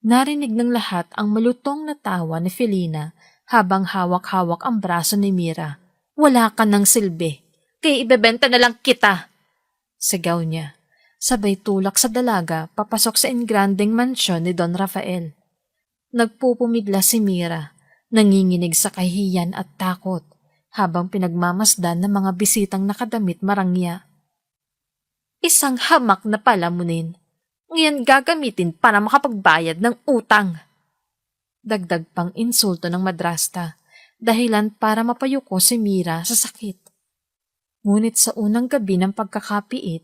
Narinig ng lahat ang malutong na tawa ni Felina habang hawak-hawak ang braso ni Mira. "Wala ka ng silbi, kaya ibebenta na lang kita!" sigaw niya. Sabay tulak sa dalaga papasok sa engrandeng mansyon ni Don Rafael. Nagpupumigla si Mira, nanginginig sa kahihiyan at takot habang pinagmamasdan ng mga bisitang nakadamit marangya. "Isang hamak na palamunin, ngayon gagamitin para makapagbayad ng utang." Dagdag pang insulto ng madrasta, dahilan para mapayuko si Mira sa sakit. Ngunit sa unang gabi ng pagkakapiit,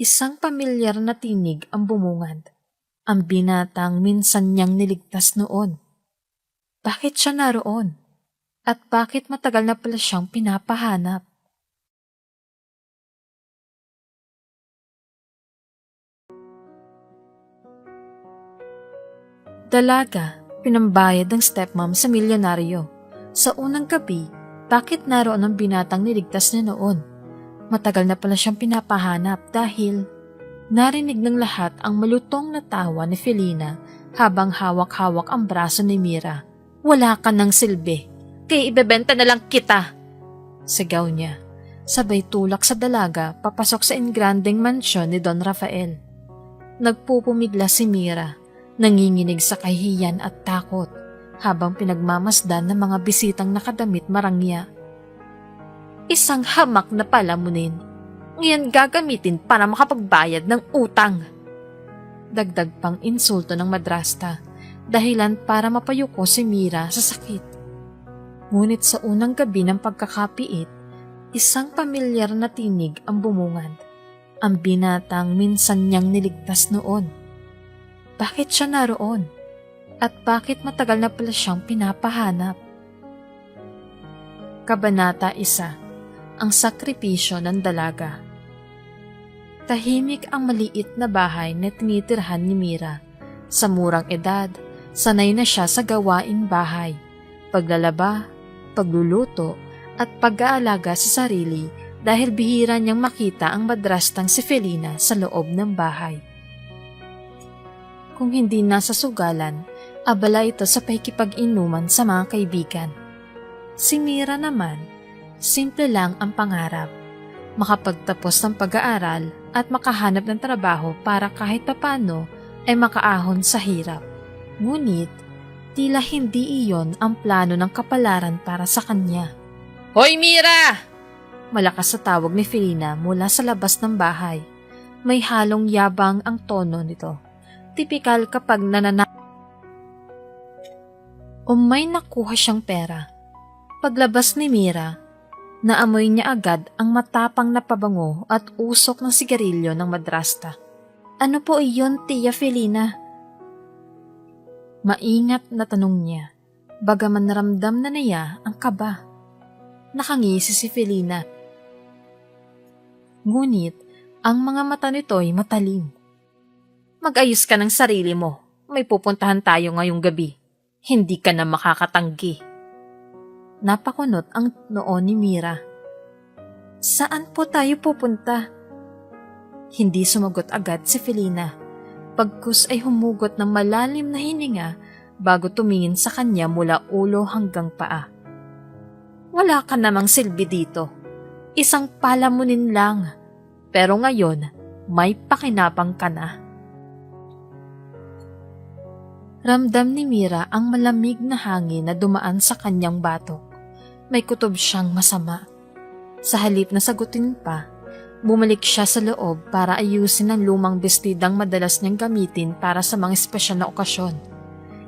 isang pamilyar na tinig ang bumungad. Ang binatang minsan niyang niligtas noon. Bakit siya naroon? At bakit matagal na pala siyang pinapahanap? Dalaga, pinambayad ng stepmom sa milyonaryo. Sa unang gabi, bakit naroon ang binatang niligtas niya noon? Matagal na pala siyang pinapahanap dahil narinig ng lahat ang malutong na tawa ni Felina habang hawak-hawak ang braso ni Mira. "Wala ka ng silbi, kaya ibebenta na lang kita!" sigaw niya. Sabay tulak sa dalaga papasok sa engrandeng mansyon ni Don Rafael. Nagpupumigla si Mira, nanginginig sa kahihiyan at takot habang pinagmamasdan ng mga bisitang nakadamit marangya. "Isang hamak na palamunin, ngayon gagamitin para makapagbayad ng utang." Dagdag pang insulto ng madrasta, dahilan para mapayuko si Mira sa sakit. Ngunit sa unang gabi ng pagkakapiit, isang pamilyar na tinig ang bumungad. Ang binatang minsan niyang niligtas noon. Bakit siya naroon? At bakit matagal na pala siyang pinapahanap? Kabanata 1. Ang sakripisyo ng dalaga. Tahimik ang maliit na bahay na tinitirhan ni Mira. Sa murang edad, sanay na siya sa gawaing bahay, paglalaba, pagluluto, at pag-aalaga sa sarili dahil bihira niyang makita ang madrastang si Felina sa loob ng bahay. Kung hindi nasa sugalan, abala ito sa pakikipag-inuman sa mga kaibigan. Si Mira naman, simple lang ang pangarap, makapagtapos ng pag-aaral at makahanap ng trabaho para kahit papano ay makaahon sa hirap. Ngunit, tila hindi iyon ang plano ng kapalaran para sa kanya. "Hoy Mira!" Malakas sa tawag ni Felina mula sa labas ng bahay. May halong yabang ang tono nito. Tipikal kapag o may nakuha siyang pera. Paglabas ni Mira, naamoy niya agad ang matapang na pabango at usok ng sigarilyo ng madrasta. "Ano po iyon, Tia Felina?" Maingat na tanong niya, bagaman naramdam na niya ang kaba. Nakangisi si Felina. Ngunit, ang mga mata nito'y matalim. "Mag-ayos ka ng sarili mo. May pupuntahan tayo ngayong gabi. Hindi ka na makakatanggi." Napakunot ang noo ni Mira. "Saan po tayo pupunta?" Hindi sumagot agad si Felina. Pagkus ay humugot ng malalim na hininga bago tumingin sa kanya mula ulo hanggang paa. "Wala ka namang silbi dito. Isang palamunin lang. Pero ngayon, may pakinabang ka na." Ramdam ni Mira ang malamig na hangin na dumaan sa kanyang batok. May kutob siyang masama. Sa halip na sagutin pa, bumalik siya sa loob para ayusin ang lumang bestidang madalas niyang gamitin para sa mga espesyal na okasyon.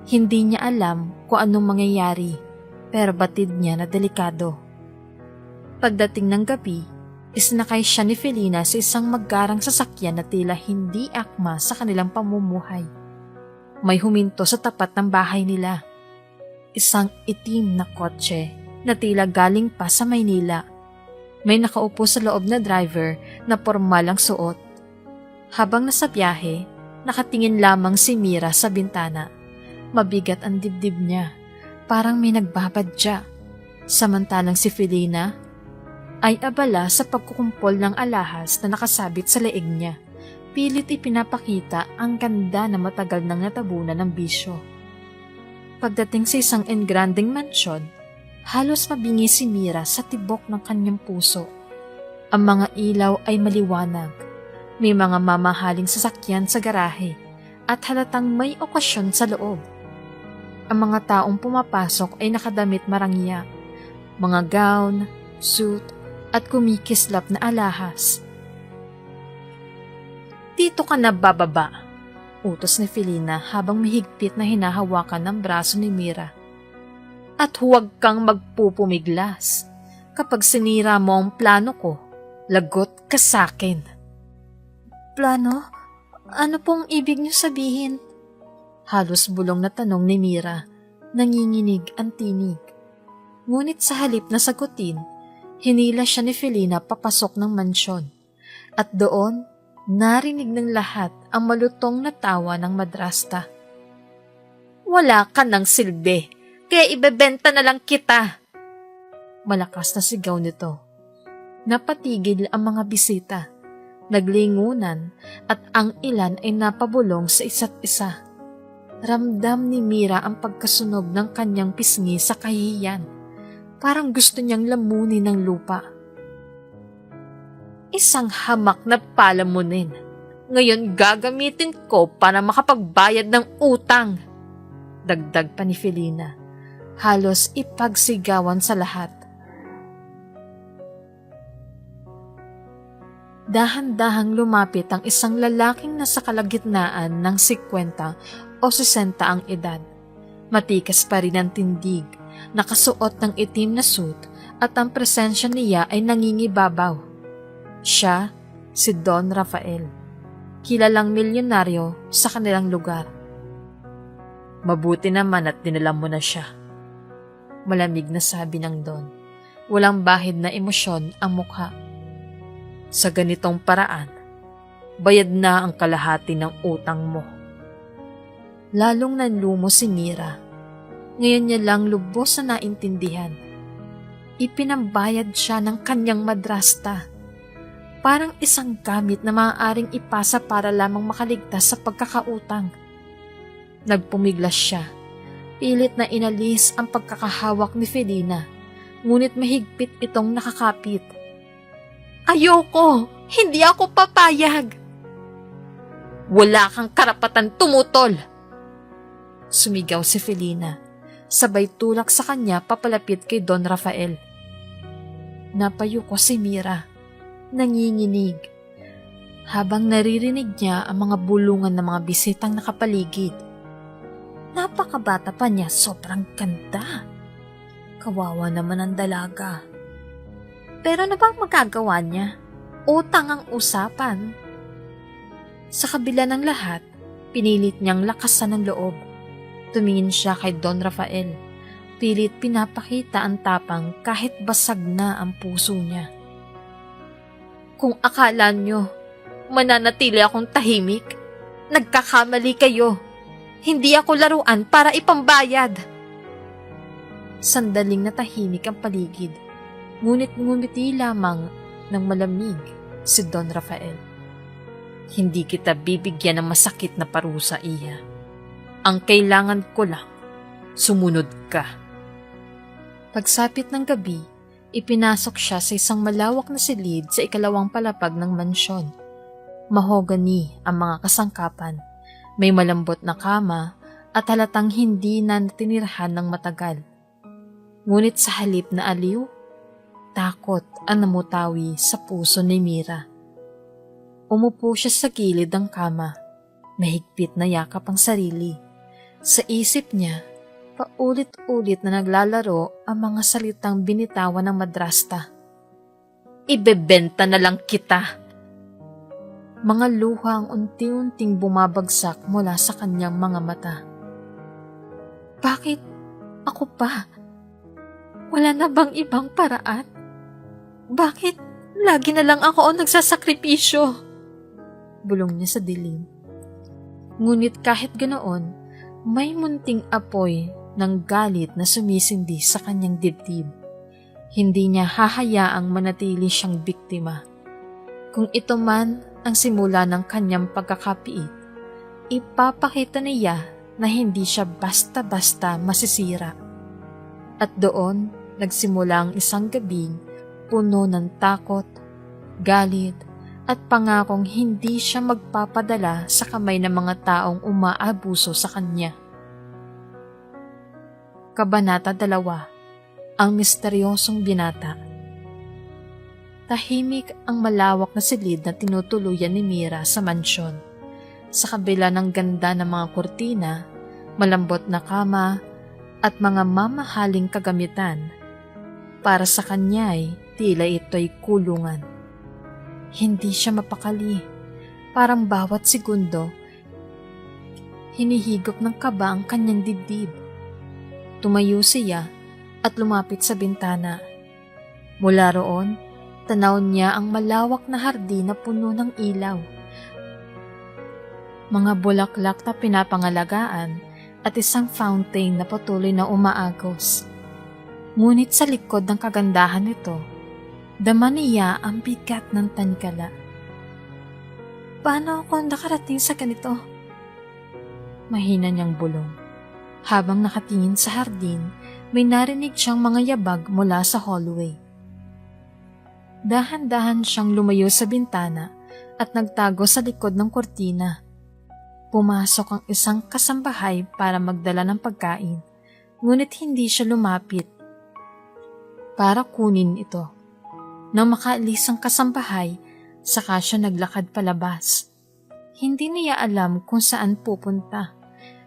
Hindi niya alam kung anong mangyayari, pero batid niya na delikado. Pagdating ng gabi, isinakay siya ni Felina sa isang maggarang sasakyan na tila hindi akma sa kanilang pamumuhay. May huminto sa tapat ng bahay nila. Isang itim na kotse na tila galing pa sa Maynila. May nakaupo sa loob na driver na pormal ang suot. Habang nasa biyahe, nakatingin lamang si Mira sa bintana. Mabigat ang dibdib niya, parang may nagbabadya. Samantalang si Felina ay abala sa pagkukumpol ng alahas na nakasabit sa leeg niya. pilit ipinapakita ang ganda na matagal nang natabunan ng bisyo. Pagdating sa isang engranding mansyon, halos mabingi si Mira sa tibok ng kanyang puso. Ang mga ilaw ay maliwanag, may mga mamahaling sasakyan sa garahe at halatang may okasyon sa loob. Ang mga taong pumapasok ay nakadamit marangya, mga gown, suit at kumikislap na alahas. "Dito ka na bababa," utos ni Felina habang mahigpit na hinahawakan ng braso ni Mira. "At huwag kang magpupumiglas. Kapag sinira mo ang plano ko, lagot ka sakin." "Plano? Ano pong ibig niyo sabihin?" Halos bulong na tanong ni Mira, nanginginig ang tinig. Ngunit sa halip na sagutin, hinila siya ni Felina papasok ng mansyon. At doon, narinig ng lahat ang malutong na tawa ng madrasta. "Wala ka ng silbi, kaya ibebenta na lang kita." Malakas na sigaw nito. Napatigil ang mga bisita, naglingunan at ang ilan ay napabulong sa isa't isa. Ramdam ni Mira ang pagkasunog ng kanyang pisngi sa kahihiyan. Parang gusto niyang lamunin ng lupa. "Isang hamak na palamunin. Ngayon gagamitin ko para makapagbayad ng utang," dagdag pa ni Felina. Halos ipagsigawan sa lahat. Dahan-dahang lumapit ang isang lalaking nasa kalagitnaan ng 50 o 60 ang edad. Matikas pa rin ang tindig, nakasuot ng itim na suit at ang presensya niya ay nangingibabaw. Siya, si Don Rafael, kilalang milyonaryo sa kanilang lugar. "Mabuti naman at dinala mo na siya," malamig na sabi ng Don. Walang bahid na emosyon ang mukha. "Sa ganitong paraan, bayad na ang kalahati ng utang mo." Lalong nanlumo si Mira. Ngayon niya lang lubos na naintindihan. Ipinambayad siya ng kanyang madrasta. Parang isang gamit na maaaring ipasa para lamang makaligtas sa pagkakautang. Nagpumiglas siya. Pilit na inalis ang pagkakahawak ni Felina, ngunit mahigpit itong nakakapit. "Ayoko! Hindi ako papayag!" "Wala kang karapatan tumutol!" Sumigaw si Felina, sabay tulak sa kanya papalapit kay Don Rafael. Napayuko si Mira, nanginginig, habang naririnig niya ang mga bulungan ng mga bisitang nakapaligid. Napakabata pa niya, sobrang ganda. Kawawa naman ang dalaga. Pero ano bang magagawa niya? Utang ang usapan. Sa kabila ng lahat, pinilit niyang lakasan ng loob. Tumingin siya kay Don Rafael. Pilit pinapakita ang tapang kahit basag na ang puso niya. "Kung akala niyo, mananatili akong tahimik, nagkakamali kayo. Hindi ako laruan para ipambayad." Sandaling natahimik ang paligid. Ngunit ngumiti lamang ng malamig si Don Rafael. "Hindi kita bibigyan ng masakit na parusa, Iya. Ang kailangan ko lang, sumunod ka." Pagsapit ng gabi, ipinasok siya sa isang malawak na silid sa ikalawang palapag ng mansyon. Mahogany ang mga kasangkapan, may malambot na kama at halatang hindi na tinirhan ng matagal. Ngunit sa halip na aliw, takot ang namutawi sa puso ni Mira. Umupo siya sa gilid ng kama, mahigpit na yakap ang sarili. Sa isip niya, paulit-ulit na naglalaro ang mga salitang binitawan ng madrasta. "Ibebenta na lang kita." Mga luha ang unti-unting bumabagsak mula sa kanyang mga mata. "Bakit ako pa? Wala na bang ibang paraan? Bakit lagi na lang ako ang nagsasakripisyo?" Bulong niya sa dilim. Ngunit kahit ganoon, may munting apoy ng galit na sumisindi sa kanyang dibdib. Hindi niya hahayaang manatili siyang biktima. Kung ito man ang simula ng kanyang pagkakapiit. Ipapakita niya na hindi siya basta-basta masisira. At doon nagsimula ang isang gabing puno ng takot, galit, at pangakong hindi siya magpapadala sa kamay ng mga taong umaabuso sa kanya. Kabanata 2. Ang misteryosong binata. Tahimik ang malawak na silid na tinutuluyan ni Mira sa mansyon. Sa kabila ng ganda ng mga kurtina, malambot na kama, at mga mamahaling kagamitan, para sa kanya ay tila ito'y kulungan. Hindi siya mapakali, parang bawat segundo, hinihigop ng kaba ang kanyang dibdib. Tumayo siya at lumapit sa bintana. Mula roon, tanaw niya ang malawak na hardin na puno ng ilaw. Mga bulaklak na pinapangalagaan at isang fountain na patuloy na umaagos. Ngunit sa likod ng kagandahan nito, dama niya ang bigat ng tanikala. Paano ako nakarating sa ganito? Mahina niyang bulong. Habang nakatingin sa hardin, may narinig siyang mga yabag mula sa hallway. Dahan-dahan siyang lumayo sa bintana at nagtago sa likod ng kortina. Pumasok ang isang kasambahay para magdala ng pagkain, ngunit hindi siya lumapit para kunin ito. Nang makaalis ang kasambahay, saka siya naglakad palabas. Hindi niya alam kung saan pupunta.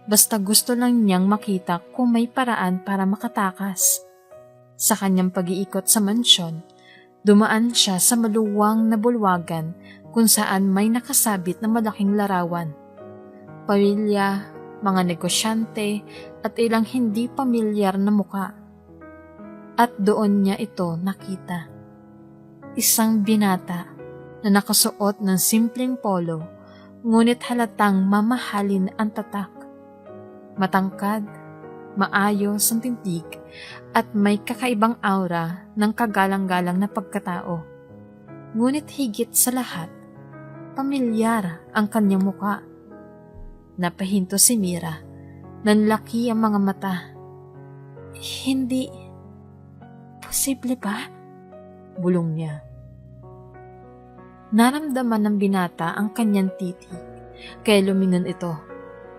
Basta gusto lang niyang makita kung may paraan para makatakas. Sa kanyang pag-iikot sa mansyon, dumaan siya sa maluwang na bulwagan kung saan may nakasabit na malaking larawan. Pamilya, mga negosyante, at ilang hindi pamilyar na muka. At doon niya ito nakita. Isang binata na nakasuot ng simpleng polo, ngunit halatang mamahalin ang tatak. Matangkad, maayos ang tindig, at may kakaibang aura ng kagalang-galang na pagkatao. Ngunit higit sa lahat, pamilyar ang kanyang muka. Napahinto si Mira, nanlaki ang mga mata. Hindi, posible ba? Bulong niya. Naramdaman ng binata ang kanyang titig, kaya lumingon ito.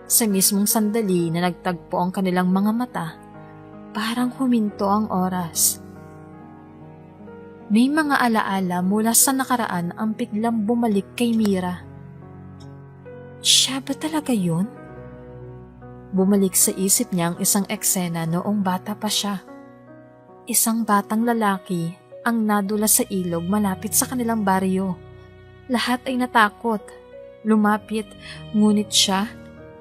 Sa mismong sandali na nagtagpo ang kanilang mga mata, parang huminto ang oras. May mga alaala mula sa nakaraan ang biglang bumalik kay Mira. Siya ba talaga yun? Bumalik sa isip niya ang isang eksena noong bata pa siya. Isang batang lalaki ang nadula sa ilog malapit sa kanilang baryo. Lahat ay natakot, lumapit, ngunit siya,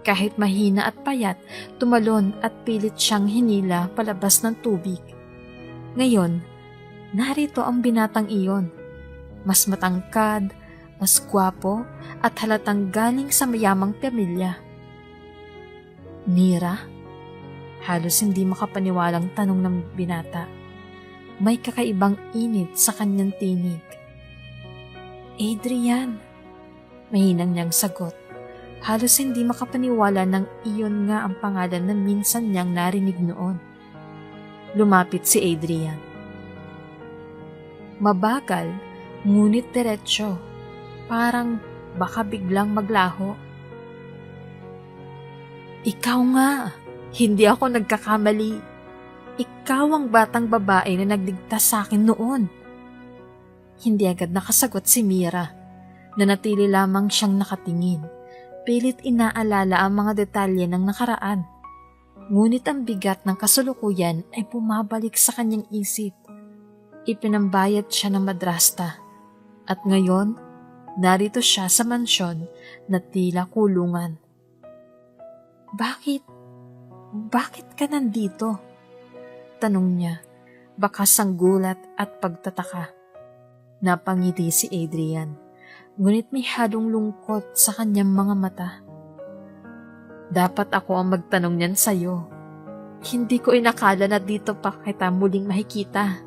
kahit mahina at payat, tumalon at pilit siyang hinila palabas ng tubig. Ngayon, narito ang binatang iyon. Mas matangkad, mas gwapo, at halatang galing sa mayamang pamilya. Mira? Halos hindi makapaniwalang tanong ng binata. May kakaibang init sa kanyang tinig. Adrian, mahinang niyang sagot. Halos hindi makapaniwala ng iyon nga ang pangalan na minsan niyang narinig noon. Lumapit si Adrian. Mabagal, ngunit diretsyo, parang baka biglang maglaho. Ikaw nga, hindi ako nagkakamali. Ikaw ang batang babae na nagligtas sa akin noon. Hindi agad nakasagot si Mira. Nanatili lamang siyang nakatingin. Pilit inaalala ang mga detalye ng nakaraan. Ngunit ang bigat ng kasulukuyan ay bumabalik sa kanyang isip. Ipinambayad siya ng madrasta. At ngayon, narito siya sa mansyon na tila kulungan. Bakit ka nandito? Tanong niya, bakas ang gulat at pagtataka. Napangiti si Adrian. Ngunit may halong lungkot sa kanyang mga mata. Dapat ako ang magtanong niyan sa'yo. Hindi ko inakala na dito pa kita muling makikita.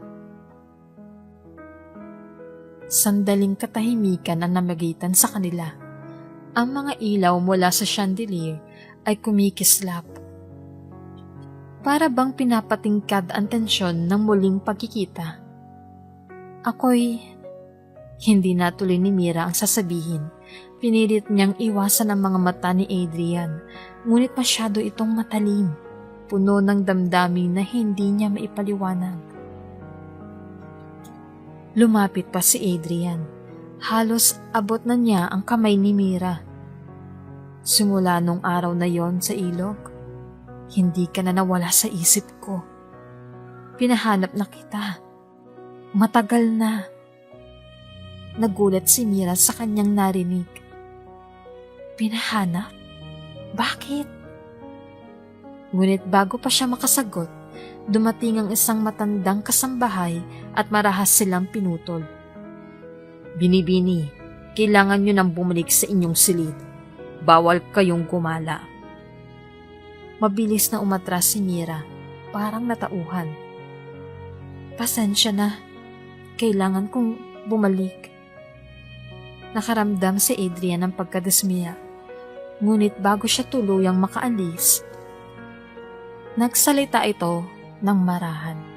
Sandaling katahimikan ang namagitan sa kanila. Ang mga ilaw mula sa chandelier ay kumikislap. Para bang pinapatingkad ang tensyon ng muling pagkikita. Hindi natuloy ni Mira ang sasabihin. Pinilit niyang iwasan ang mga mata ni Adrian, ngunit masyado itong matalim, puno ng damdamin na hindi niya maipaliwanag. Lumapit pa si Adrian. Halos abot na niya ang kamay ni Mira. Simula nung araw na yon sa ilog, hindi ka na nawala sa isip ko. Pinahanap na kita. Matagal na. Nagulat si Mira sa kanyang narinig. Pinahanap? Bakit? Ngunit bago pa siya makasagot, dumating ang isang matandang kasambahay at marahas silang pinutol. Binibini, kailangan nyo nang bumalik sa inyong silid. Bawal kayong gumala. Mabilis na umatras si Mira, parang natauhan. Pasensya na, kailangan kong bumalik. Nakaramdam si Adrian ng pagkadismaya, ngunit bago siya tuluyang makaalis, nagsalita ito ng marahan.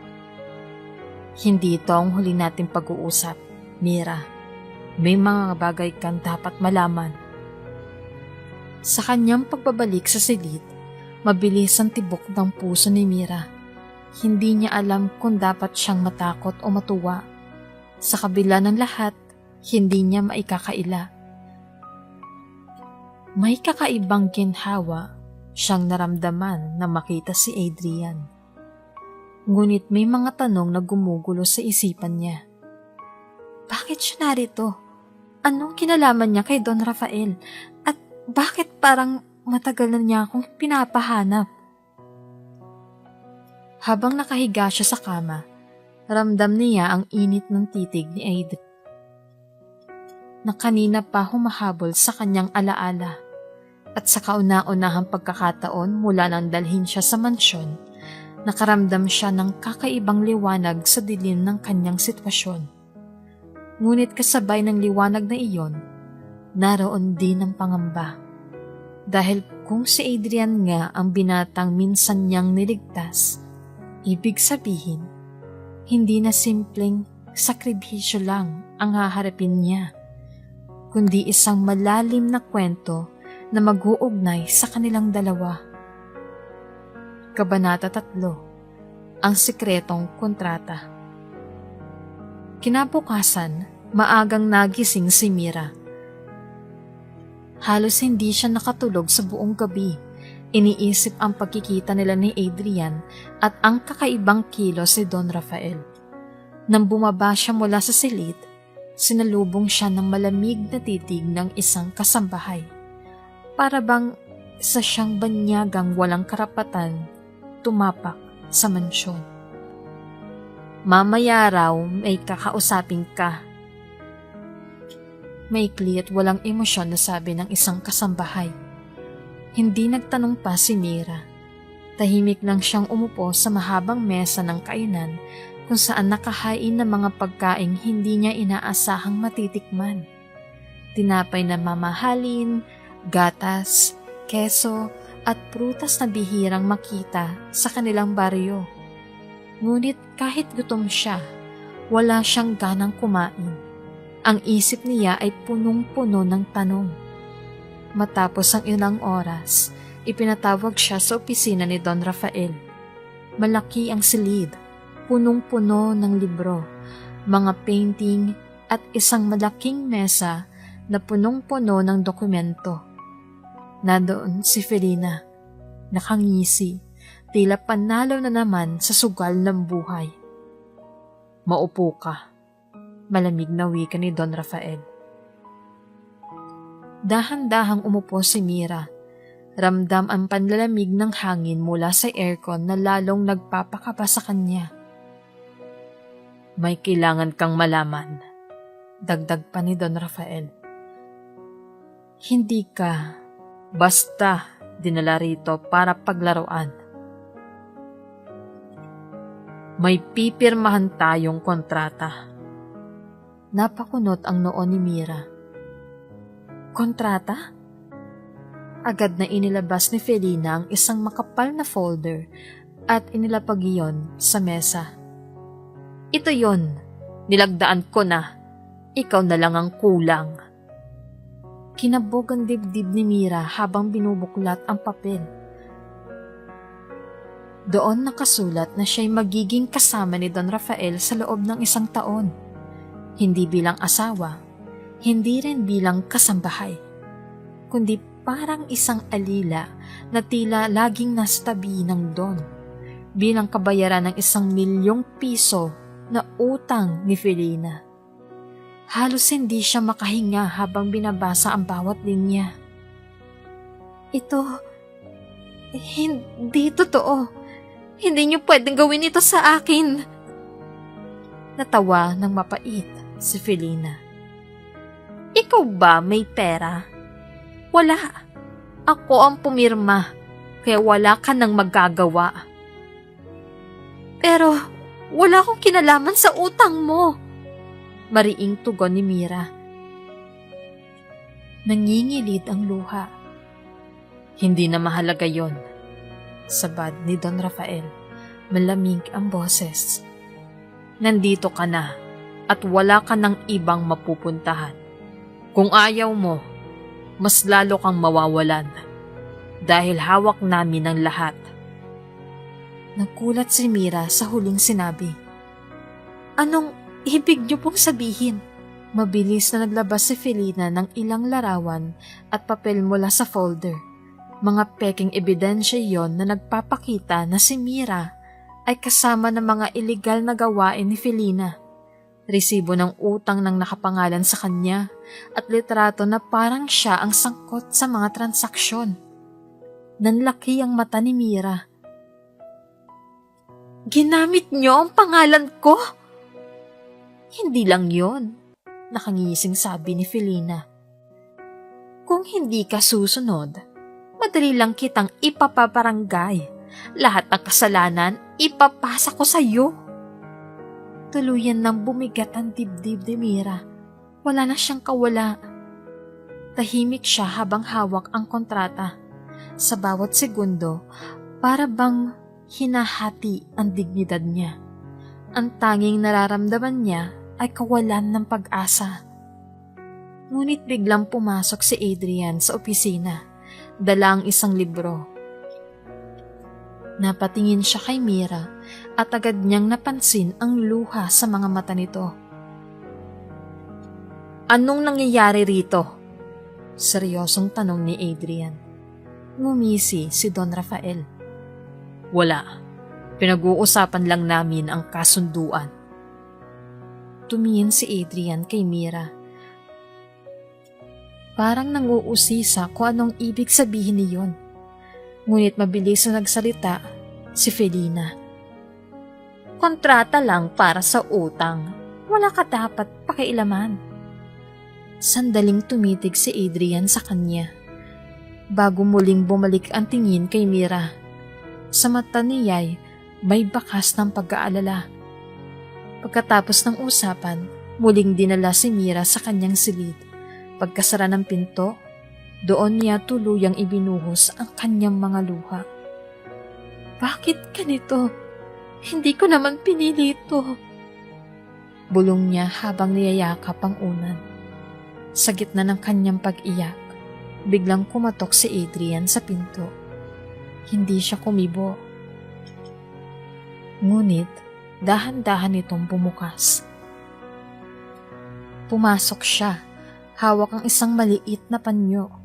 Hindi ito ang huli nating pag-uusap, Mira. May mga bagay kang dapat malaman. Sa kanyang pagbabalik sa silid, mabilis ang tibok ng puso ni Mira. Hindi niya alam kung dapat siyang matakot o matuwa. Sa kabila ng lahat, hindi niya maikakaila. May kakaibang ginhawa siyang naramdaman na makita si Adrian. Ngunit may mga tanong na gumugulo sa isipan niya. Bakit siya narito? Anong kinalaman niya kay Don Rafael? At bakit parang matagal na niya akong pinapahanap? Habang nakahiga siya sa kama, ramdam niya ang init ng titig ni Adrian na kanina pa humahabol sa kanyang alaala. At sa kauna-unahang pagkakataon mula nang dalhin siya sa mansyon, nakaramdam siya ng kakaibang liwanag sa dilim ng kanyang sitwasyon. Ngunit kasabay ng liwanag na iyon, naroon din ang pangamba. Dahil kung si Adrian nga ang binatang minsan niyang niligtas, ibig sabihin, hindi na simpleng sakribisyo lang ang haharapin niya, kundi isang malalim na kwento na mag-uugnay sa kanilang dalawa. Kabanata 3, Ang Sikretong Kontrata. Kinabukasan, maagang nagising si Mira. Halos hindi siya nakatulog sa buong gabi. Iniisip ang pagkikita nila ni Adrian at ang kakaibang kilos ni Don Rafael. Nang bumaba siya mula sa silid, sinalubong siya ng malamig na titig ng isang kasambahay. Para bang isa siyang banyagang walang karapatan tumapak sa mansyon. Mamaya raw may kakausapin ka. Maikli at walang emosyon na sabi ng isang kasambahay. Hindi nagtanong pa si Mira. Tahimik lang siyang umupo sa mahabang mesa ng kainan kung saan nakahain ng mga pagkaing hindi niya inaasahang matitikman. Tinapay na mamahalin, gatas, keso at prutas na bihirang makita sa kanilang baryo. Ngunit kahit gutom siya, wala siyang ganang kumain. Ang isip niya ay punong-puno ng tanong. Matapos ang ilang oras, ipinatawag siya sa opisina ni Don Rafael. Malaki ang silid, punong-puno ng libro, mga painting at isang malaking mesa na punong-puno ng dokumento. Nandoon si Felina, nakangisi, tila panalo na naman sa sugal ng buhay. Maupo ka, malamig na wika ni Don Rafael. Dahan-dahang umupo si Mira. Ramdam ang panlalamig ng hangin mula sa aircon na lalong nagpapakaba sa kanya. May kailangan kang malaman, dagdag pa ni Don Rafael. Hindi ka basta dinala rito para paglaruan. May pipirmahan tayong kontrata. Napakunot ang noo ni Mira. Kontrata? Agad na inilabas ni Felina ang isang makapal na folder at inilapag iyon sa mesa. Ito yon, nilagdaan ko na. Ikaw na lang ang kulang. Kinabog ang dibdib ni Mira habang binubuklat ang papel. Doon nakasulat na siya'y magiging kasama ni Don Rafael sa loob ng 1 taon. Hindi bilang asawa, hindi rin bilang kasambahay, kundi parang isang alila na tila laging nasa tabi ng Don bilang kabayaran ng 1,000,000 piso na utang ni Felina. Halos hindi siya makahinga habang binabasa ang bawat linya. Ito, hindi totoo. Hindi niyo pwedeng gawin ito sa akin. Natawa ng mapait si Felina. Ikaw ba may pera? Wala. Ako ang pumirma, kaya wala ka nang magagawa. Pero wala akong kinalaman sa utang mo. Mariing tugon ni Mira. Nangingilid ang luha. Hindi na mahalaga yon, sabad ni Don Rafael. Malamig ang boses. Nandito ka na at wala ka ng ibang mapupuntahan. Kung ayaw mo, mas lalo kang mawawalan dahil hawak namin ang lahat. Nagkulat si Mira sa huling sinabi. Anong ibig niyo pong sabihin? Mabilis na naglabas si Felina ng ilang larawan at papel mula sa folder. Mga peking ebidensya yon na nagpapakita na si Mira ay kasama ng mga iligal na gawain ni Felina. Resibo ng utang ng nakapangalan sa kanya at litrato na parang siya ang sangkot sa mga transaksyon. Nanlaki ang mata ni Mira. Ginamit niyo ang pangalan ko? Hindi lang yon, nakangising sabi ni Felina. Kung hindi ka susunod, madali lang kitang ipapabarangay. Lahat ng kasalanan, ipapasa ko sa iyo. Tuluyan nang bumigat ang dibdib ni Mira. Wala na siyang kawala. Tahimik siya habang hawak ang kontrata. Sa bawat segundo, para bang hinahati ang dignidad niya. Ang tanging nararamdaman niya ay kawalan ng pag-asa. Ngunit biglang pumasok si Adrian sa opisina. Dala ang isang libro. Napatingin siya kay Mira at agad niyang napansin ang luha sa mga mata nito. Anong nangyayari rito? Seryosong tanong ni Adrian. Ngumisi si Don Rafael. Wala. Pinag-uusapan lang namin ang kasunduan. Tumingin si Adrian kay Mira. Parang nanguusisa kung anong ibig sabihin niyon. Ngunit mabilis na nagsalita si Felina. Kontrata lang para sa utang. Wala ka dapat pakialaman. Sandaling tumitig si Adrian sa kanya. Bago muling bumalik ang tingin kay Mira. Sa mata niya'y may bakas ng pag-aalala. Pagkatapos ng usapan, muling dinala si Mira sa kanyang silid. Pagkasara ng pinto, doon niya tuluyang ibinuhos ang kanyang mga luha. Bakit ganito? Hindi ko naman pinili ito. Bulong niya habang niyayakap ang unan. Sa gitna ng kanyang pag-iyak, biglang kumatok si Adrian sa pinto. Hindi siya kumibo. Ngunit, dahan-dahan itong bumukas. Pumasok siya, hawak ang isang maliit na panyo.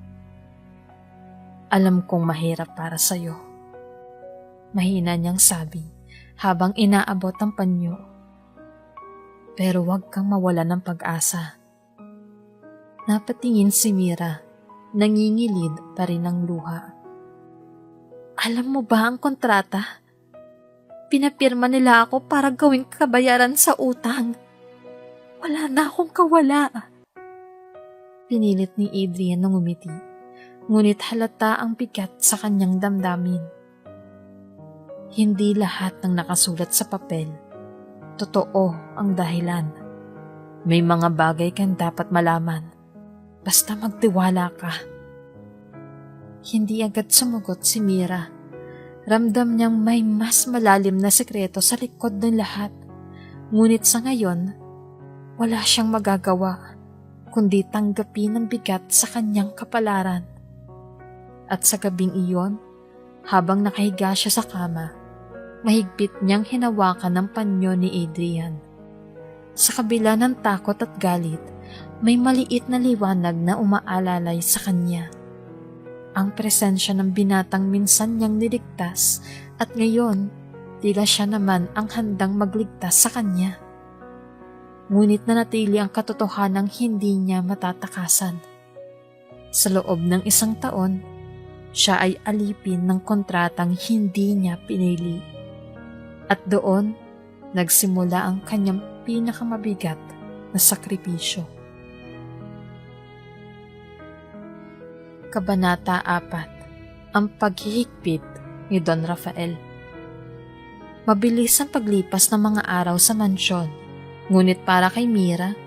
Alam kong mahirap para sa'yo. Mahina niyang sabi habang inaabot ang panyo. Pero huwag kang mawala ng pag-asa. Napatingin si Mira, nangingilid pa rin ang luha. Alam mo ba ang kontrata? Pinapirma nila ako para gawing kabayaran sa utang. Wala na akong kawala. Pinilit ni Adrian na ngumiti. Ngunit halata ang bigat sa kanyang damdamin. Hindi lahat ng nakasulat sa papel. Totoo ang dahilan. May mga bagay kang dapat malaman. Basta magtiwala ka. Hindi agad sumagot si Mira. Ramdam niyang may mas malalim na sekreto sa likod ng lahat. Ngunit sa ngayon, wala siyang magagawa kundi tanggapin ang bigat sa kanyang kapalaran. At sa gabing iyon, habang nakahiga siya sa kama, mahigpit niyang hinawakan ang panyo ni Adrian. Sa kabila ng takot at galit, may maliit na liwanag na umaalalay sa kanya. Ang presensya ng binatang minsan niyang niligtas at ngayon, tila siya naman ang handang magligtas sa kanya. Ngunit nanatili ang katotohanang hindi niya matatakasan. Sa loob ng 1 taon, siya ay alipin ng kontratang hindi niya pinili. At doon, nagsimula ang kanyang pinakamabigat na sakripisyo. Kabanata 4. Ang paghihigpit ni Don Rafael. Mabilis ang paglipas ng mga araw sa mansyon, ngunit para kay Mira,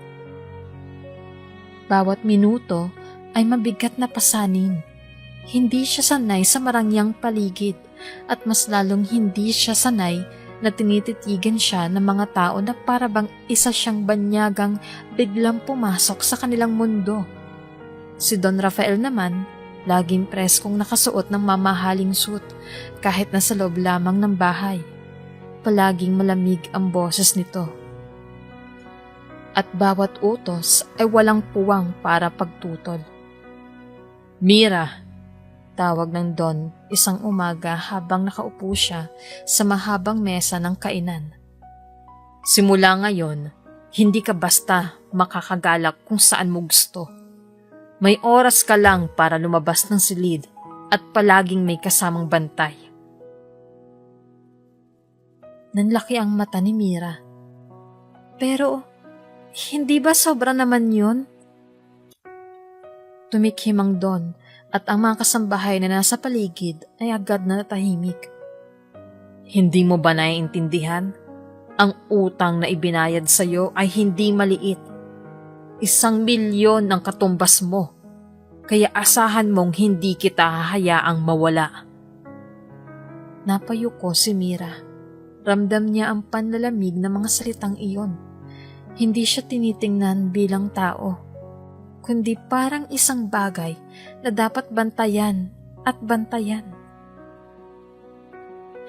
bawat minuto ay mabigat na pasanin. Hindi siya sanay sa marangyang paligid at mas lalong hindi siya sanay na tinititigan siya ng mga tao na parabang isa siyang banyagang biglang pumasok sa kanilang mundo. Si Don Rafael naman, laging preskong nakasuot ng mamahaling suit kahit nasa loob lamang ng bahay. Palaging malamig ang boses nito. At bawat utos ay walang puwang para pagtutol. Mira, tawag ng Don isang umaga habang nakaupo siya sa mahabang mesa ng kainan. Simula ngayon, hindi ka basta makakagalak kung saan mo gusto. May oras ka lang para lumabas ng silid at palaging may kasamang bantay. Nanlaki ang mata ni Mira. Pero, hindi ba sobra naman yun? Tumikhim ang Don at ang mga kasambahay na nasa paligid ay agad na natahimik. Hindi mo ba naiintindihan? Ang utang na ibinayad sa iyo ay hindi maliit. 1,000,000 ang katumbas mo, kaya asahan mong hindi kita hahayaang mawala. Napayuko si Mira. Ramdam niya ang panlalamig ng mga salitang iyon. Hindi siya tinitingnan bilang tao, kundi parang isang bagay na dapat bantayan at bantayan.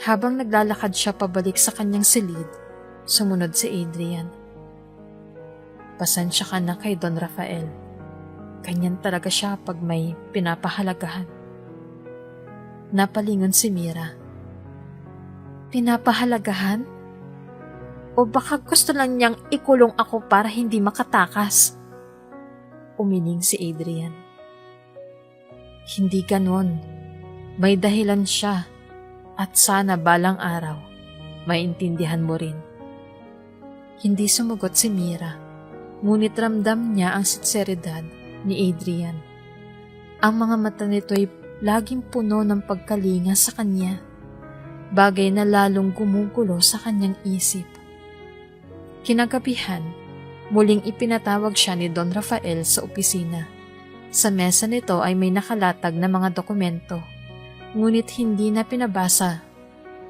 Habang naglalakad siya pabalik sa kanyang silid, sumunod si Adrian. Pasensya ka na kay Don Rafael. Ganyan talaga siya pag may pinapahalagahan. Napalingon si Mira. Pinapahalagahan? O baka gusto lang niyang ikulong ako para hindi makatakas? Umiling si Adrian. Hindi ganon. May dahilan siya at sana balang araw maintindihan mo rin. Hindi sumagot si Mira, ngunit ramdam niya ang sinseridad ni Adrian. Ang mga mata nito'y laging puno ng pagkalinga sa kanya, bagay na lalong gumugulo sa kanyang isip. Kinagabihan, muling ipinatawag siya ni Don Rafael sa opisina. Sa mesa nito ay may nakalatag na mga dokumento, ngunit hindi na pinabasa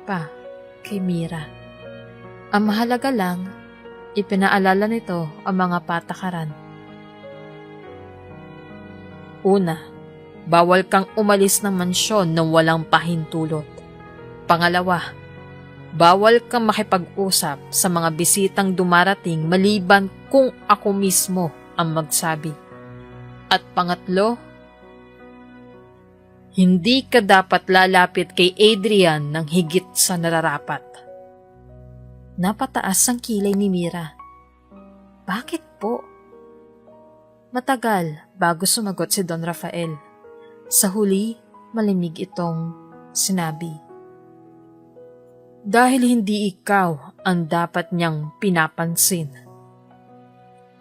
pa kay Mira. Ang mahalaga lang, ipinaalala nito ang mga patakaran. Una, bawal kang umalis ng mansyon nang walang pahintulot. Pangalawa, bawal kang makipag-usap sa mga bisitang dumarating maliban kung ako mismo ang magsabi. At pangatlo, hindi ka dapat lalapit kay Adrian ng higit sa nararapat. Napataas ang kilay ni Mira. Bakit po? Matagal bago sumagot si Don Rafael. Sa huli, malimig itong sinabi. Dahil hindi ikaw ang dapat niyang pinapansin.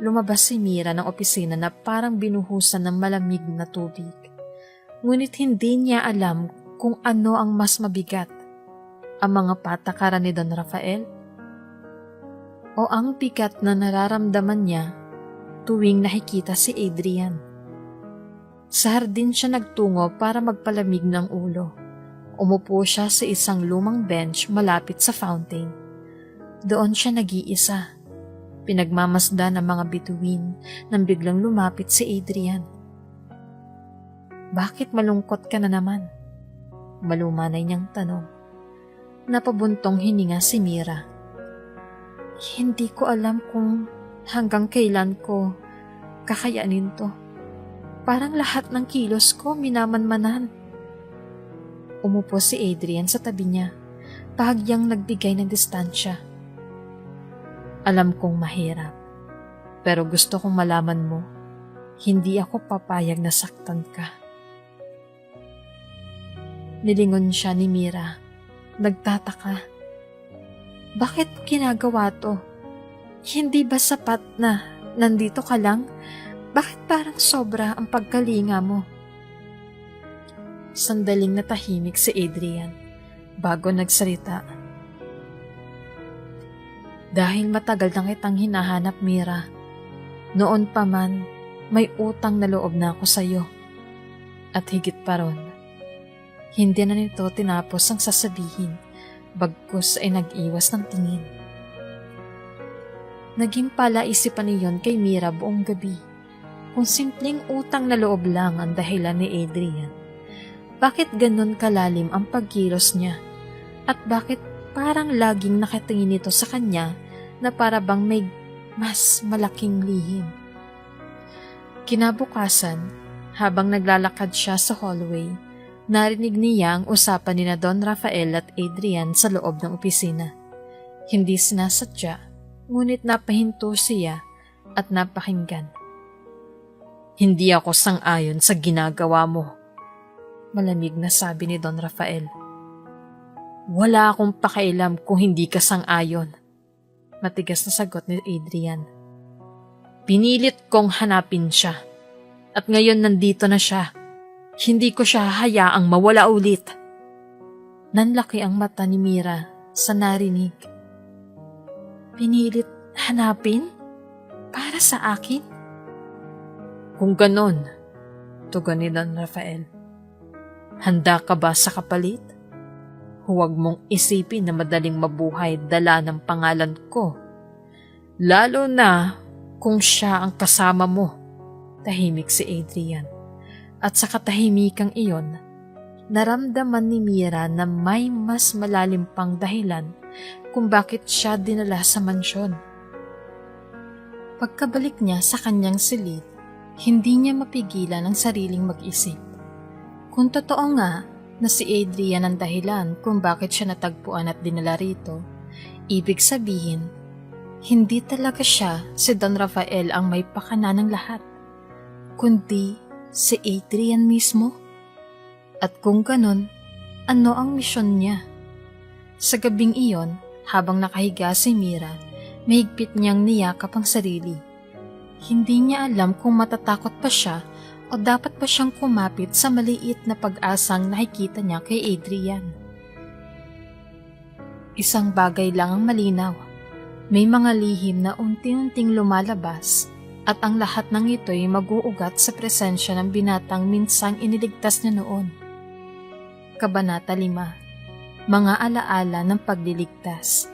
Lumabas si Mira ng opisina na parang binuhusan ng malamig na tubig. Ngunit hindi niya alam kung ano ang mas mabigat, ang mga patakaran ni Don Rafael o ang bigat na nararamdaman niya tuwing nakikita si Adrian. Sa hardin siya nagtungo para magpalamig ng ulo. Umupo siya sa isang lumang bench malapit sa fountain. Doon siya nag-iisa. Pinagmamasdan ng mga bituin nang biglang lumapit si Adrian. "Bakit malungkot ka na naman?" Malumanay niyang tanong. Napabuntong hininga si Mira. "Hindi ko alam kung hanggang kailan ko kakayanin to. Parang lahat ng kilos ko minamanmanan." Umupo si Adrian sa tabi niya, bahagyang nagbigay ng distansya. "Alam kong mahirap, pero gusto kong malaman mo, hindi ako papayag na saktan ka." Nilingon siya ni Mira, nagtataka. "Bakit mo ginagawa to? Hindi ba sapat na nandito ka lang? Bakit parang sobra ang pagkalinga mo?" Sandaling natahimik si Adrian bago nagsalita. "Dahil matagal na kitang hinahanap, Mira. Noon pa man, may utang na loob na ako sa'yo. At higit pa ron, hindi na nito tinapos ang sasabihin, bagkus ay nag-iwas ng tingin." Naging palaisipan niyon kay Mira buong gabi. Kung simpleng utang na loob lang ang dahilan ni Adrian, bakit ganun kalalim ang pagkilos niya? At bakit parang laging nakatingin ito sa kanya na para bang may mas malaking lihim? Kinabukasan, habang naglalakad siya sa hallway, narinig niya ang usapan ni Don Rafael at Adrian sa loob ng opisina. Hindi sinasadya, ngunit napahinto siya at napakinggan. "Hindi ako sang-ayon sa ginagawa mo," malamig na sabi ni Don Rafael. "Wala akong pakialam kung hindi ka sang-ayon," matigas na sagot ni Adrian. "Pinilit kong hanapin siya, at ngayon nandito na siya. Hindi ko siya hayaang mawala ulit." Nanlaki ang mata ni Mira sa narinig. "Pinilit hanapin? Para sa akin?" "Kung ganon," tugon ni Don Rafael, "handa ka ba sa kapalit? Huwag mong isipin na madaling mabuhay dala ng pangalan ko. Lalo na kung siya ang kasama mo." Tahimik si Adrian. At sa katahimikang iyon, naramdaman ni Mira na may mas malalim pang dahilan kung bakit siya dinala sa mansyon. Pagkabalik niya sa kanyang silid, hindi niya mapigilan ang sariling mag-isip. Kung totoo nga na si Adrian ang dahilan kung bakit siya natagpuan at dinala rito, ibig sabihin, hindi talaga siya si Don Rafael ang may pakana ng lahat, kundi si Adrian mismo. At kung ganon, ano ang misyon niya? Sa gabing iyon, habang nakahiga si Mira, mahigpit niyang niyakap ang sarili. Hindi niya alam kung matatakot pa siya o dapat pa siyang kumapit sa maliit na pag-asang nakikita niya kay Adrian. Isang bagay lang ang malinaw. May mga lihim na unti-unting lumalabas at ang lahat ng ito'y mag-uugat sa presensya ng binatang minsang iniligtas niya noon. Kabanata 5. Mga alaala ng pagliligtas.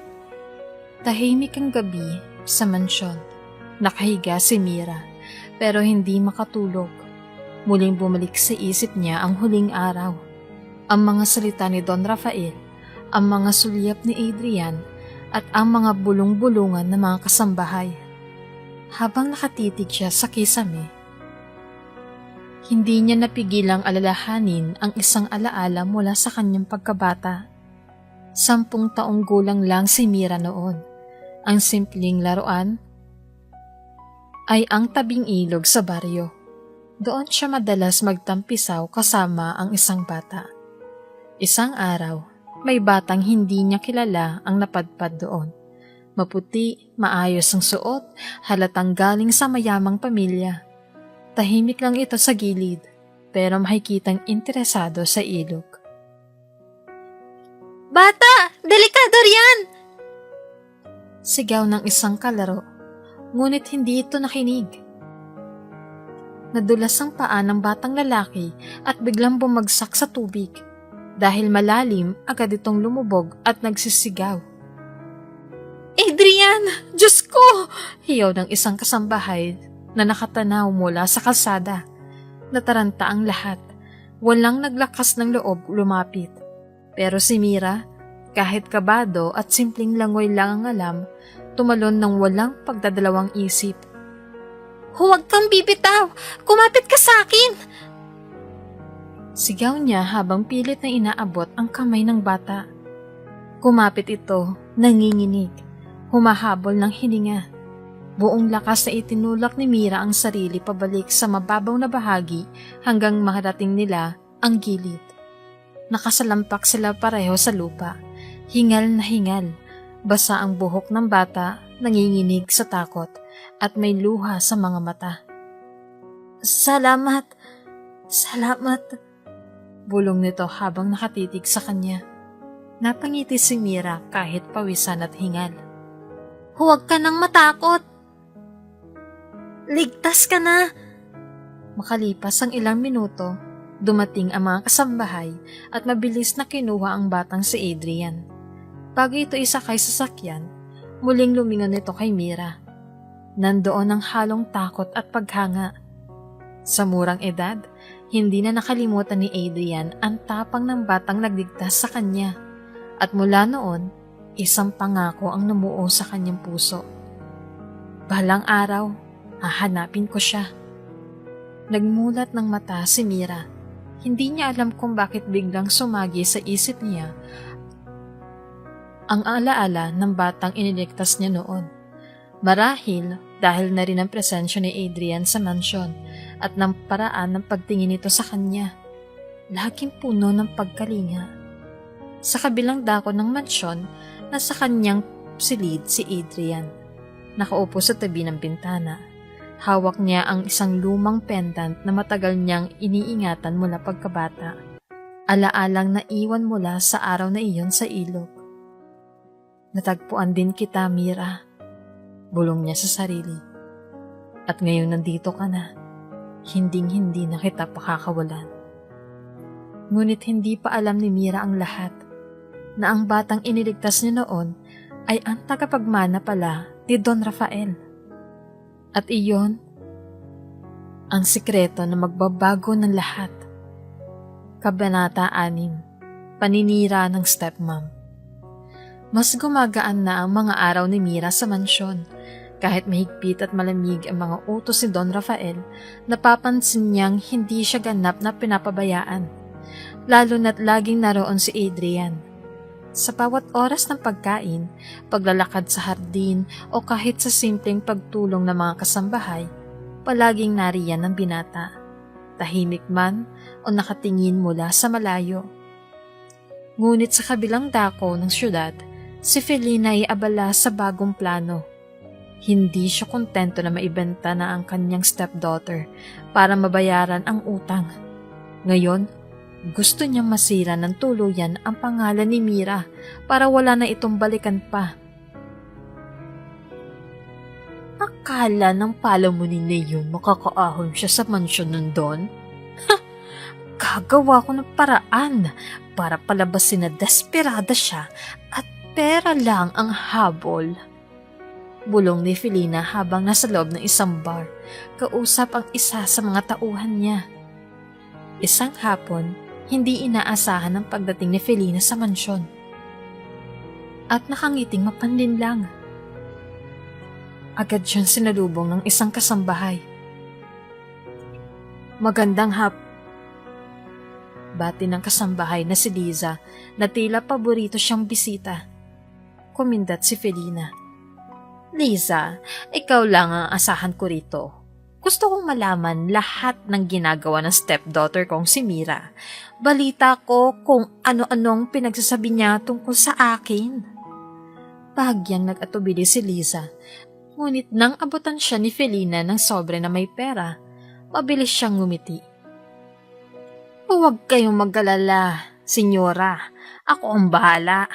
Tahimik ang gabi sa mansyon. Nakahiga si Mira pero hindi makatulog. Muling bumalik sa isip niya ang huling araw. Ang mga salita ni Don Rafael, ang mga sulyap ni Adrian, at ang mga bulong-bulungan ng mga kasambahay. Habang nakatitig siya sa kisame, hindi niya napigilang alalahanin ang isang alaala mula sa kanyang pagkabata. 10 taong gulang lang si Mira noon. Ang simpleng laruan ay ang tabing ilog sa baryo. Doon siya madalas magtampisaw kasama ang isang bata. Isang araw, may batang hindi niya kilala ang napadpad doon. Maputi, maayos ang suot, halatang galing sa mayamang pamilya. Tahimik lang ito sa gilid, pero makikitang interesado sa ilog. "Bata! Delikado riyan!" Sigaw ng isang kalaro, ngunit hindi ito nakinig. Nadulas ang paa ng batang lalaki at biglang bumagsak sa tubig. Dahil malalim, agad itong lumubog at nagsisigaw. Adrian! Diyos ko! Hiyaw ng isang kasambahay na nakatanaw mula sa kalsada. Nataranta ang lahat. Walang naglakas ng loob lumapit. Pero si Mira, kahit kabado at simpleng langoy lang ang alam, tumalon ng walang pagdadalawang isip. Huwag kang bibitaw! Kumapit ka sa akin! Sigaw niya habang pilit na inaabot ang kamay ng bata. Kumapit ito, nanginginig, humahabol ng hininga. Buong lakas na itinulak ni Mira ang sarili pabalik sa mababaw na bahagi hanggang makarating nila ang gilid. Nakasalampak sila pareho sa lupa, hingal na hingal, basa ang buhok ng bata, nanginginig sa takot at may luha sa mga mata. Salamat! Salamat! Bulong nito habang nakatitig sa kanya. Napangiti si Mira kahit pawisan at hingal. Huwag ka nang matakot! Ligtas ka na! Makalipas ang ilang minuto, dumating ang mga kasambahay at mabilis na kinuha ang batang si Adrian. Bago ito isakay sa sakyan, muling lumingon ito kay Mira. Nandoon ang halong takot at paghanga. Sa murang edad, hindi na nakalimutan ni Adrian ang tapang ng batang nagligtas sa kanya. At mula noon, isang pangako ang namuo sa kanyang puso. Balang araw, hahanapin ko siya. Nagmulat ng mata si Mira. Hindi niya alam kung bakit biglang sumagi sa isip niya ang alaala ng batang iniligtas niya noon. Marahil dahil na rin ang presensya ni Adrian sa mansyon at ng paraan ng pagtingin nito sa kanya. Laging puno ng pagkalinga. Sa kabilang dako ng mansyon, nasa kanyang silid si Adrian. Nakaupo sa tabi ng bintana. Hawak niya ang isang lumang pendant na matagal niyang iniingatan mula pagkabata. Alaalang naiwan mula sa araw na iyon sa ilog. Natagpuan din kita, Mira. Bulong niya sa sarili. At ngayong nandito ka na, hinding-hindi na kita pakakawalan. Ngunit hindi pa alam ni Mira ang lahat, na ang batang iniligtas niya noon ay ang tagapagmana pala ni Don Rafael. At iyon, ang sikreto na magbabago ng lahat. Kabanata 6, Paninira ng Stepmom. Mas gumagaan na ang mga araw ni Mira sa mansyon. Kahit mahigpit at malamig ang mga utos ni Don Rafael, napapansin niyang hindi siya ganap na pinapabayaan. Lalo na't laging naroon si Adrian. Sa bawat oras ng pagkain, paglalakad sa hardin o kahit sa simpleng pagtulong ng mga kasambahay, palaging nariyan ang binata. Tahimik man o nakatingin mula sa malayo. Ngunit sa kabilang dako ng syudad, si Felina ay abala sa bagong plano. Hindi siya kontento na maibenta na ang kanyang stepdaughter para mabayaran ang utang. Ngayon, gusto niyang masira ng tuluyan ang pangalan ni Mira para wala na itong balikan pa. Akala ng palamunin na yun makakaahon siya sa mansyon ng Don? Gagawa ko ng paraan para palabasin na desperada siya at pera lang ang habol. Bulong ni Felina habang nasa loob ng isang bar, kausap ang isa sa mga tauhan niya. Isang hapon, hindi inaasahan ang pagdating ni Felina sa mansyon. At nakangiting mapanlinlang. Agad siyang sinalubong ng isang kasambahay. Magandang bati ng kasambahay na si Liza na tila paborito siyang bisita. Kumindat si Felina. Liza, ikaw lang ang asahan ko rito. Gusto kong malaman lahat ng ginagawa ng stepdaughter kong si Mira. Balita ko kung ano-anong pinagsasabi niya tungkol sa akin. Bahagyang nag-atubili si Liza. Ngunit nang abutan siya ni Felina ng sobre na may pera, mabilis siyang ngumiti. Huwag kayong magkalala, senyora. Ako ang bahala.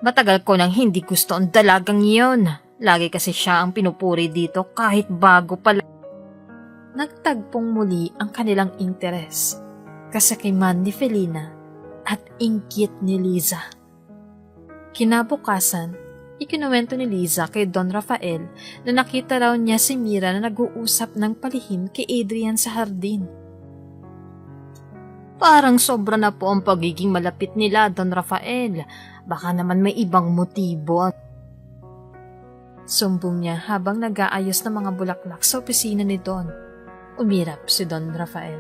Matagal ko nang hindi gusto ang dalagang iyon. Lagi kasi siya ang pinupuri dito kahit bago pa lang. nagtagpong muli ang kanilang interes, kasakiman ni Felina at inggit ni Liza. Kinabukasan, ikinuwento ni Liza kay Don Rafael na nakita raw niya si Mira na nag-uusap ng palihim kay Adrian sa hardin. Parang sobra na po ang pagiging malapit nila, Don Rafael. Baka naman may ibang motibo. Sumbong niya habang nag-aayos ng mga bulaklak sa opisina ni Don. Umirap si Don Rafael.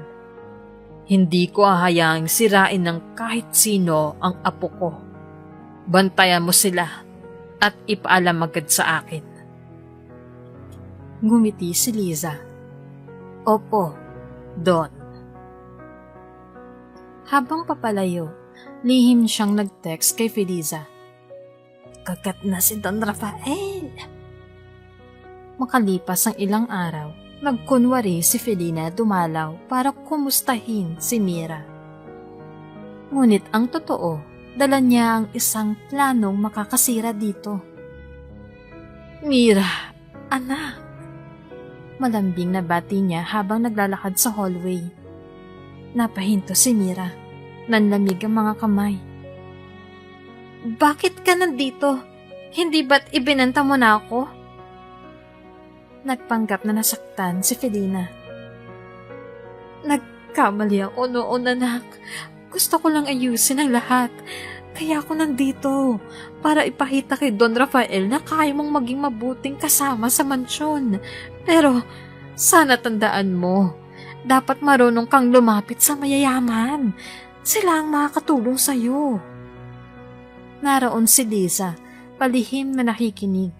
Hindi ko hahayaang sirain ng kahit sino ang apo ko. Bantayan mo sila at ipaalam agad sa akin. Ngumiti si Liza. Opo, Don. Habang papalayo, lihim siyang nag-text kay Feliza. Kagat na si Don Rafael. Makalipas ang ilang araw, nagkunwari si Felina dumalaw para kumustahin si Mira. Ngunit ang totoo, dala niya ang isang planong makakasira dito. Mira, anak. Malambing na bati niya habang naglalakad sa hallway. Napahinto si Mira. Nanlamig ang mga kamay. Bakit ka nandito? Hindi ba't ibinenta mo na ako? Nagpanggap na nasaktan si Felina. Nagkamali ako noon, anak. Gusto ko lang ayusin ang lahat. Kaya ako nandito para ipakita kay Don Rafael na kaya mong maging mabuting kasama sa mansyon. Pero sana tandaan mo, dapat marunong kang lumapit sa mayayaman. Sila ang makakatulong sa'yo. Naroon si Liza, palihim na nakikinig.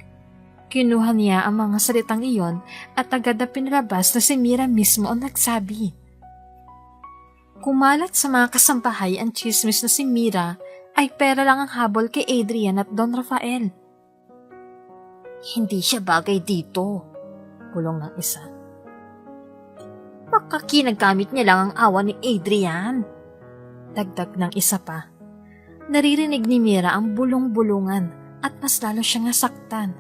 Kinuha niya ang mga salitang iyon at agad na pinalabas na si Mira mismo ang nagsabi. Kumalat sa mga kasampahay ang chismis na si Mira ay pera lang ang habol kay Adrian at Don Rafael. Hindi siya bagay dito, bulong ng isa. Baka kinagamit niya lang ang awa ni Adrian. Dagdag ng isa pa. Naririnig ni Mira ang bulong-bulungan at mas lalo siyang nasaktan.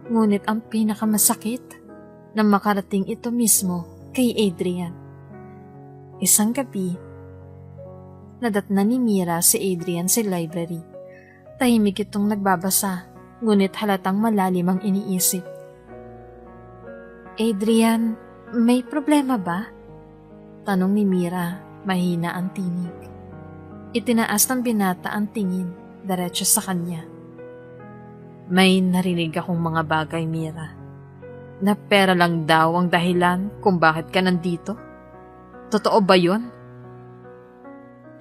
Ngunit ang pinakamasakit na makarating ito mismo kay Adrian. Isang gabi, nadatna ni Mira si Adrian sa library. Tahimik itong nagbabasa, ngunit halatang malalim ang iniisip. Adrian, may problema ba? Tanong ni Mira, mahina ang tinig. Itinaas ng binata ang tingin, diretso sa kanya. May narinig akong mga bagay, Mira. Na pera lang daw ang dahilan kung bakit ka nandito? Totoo ba yun?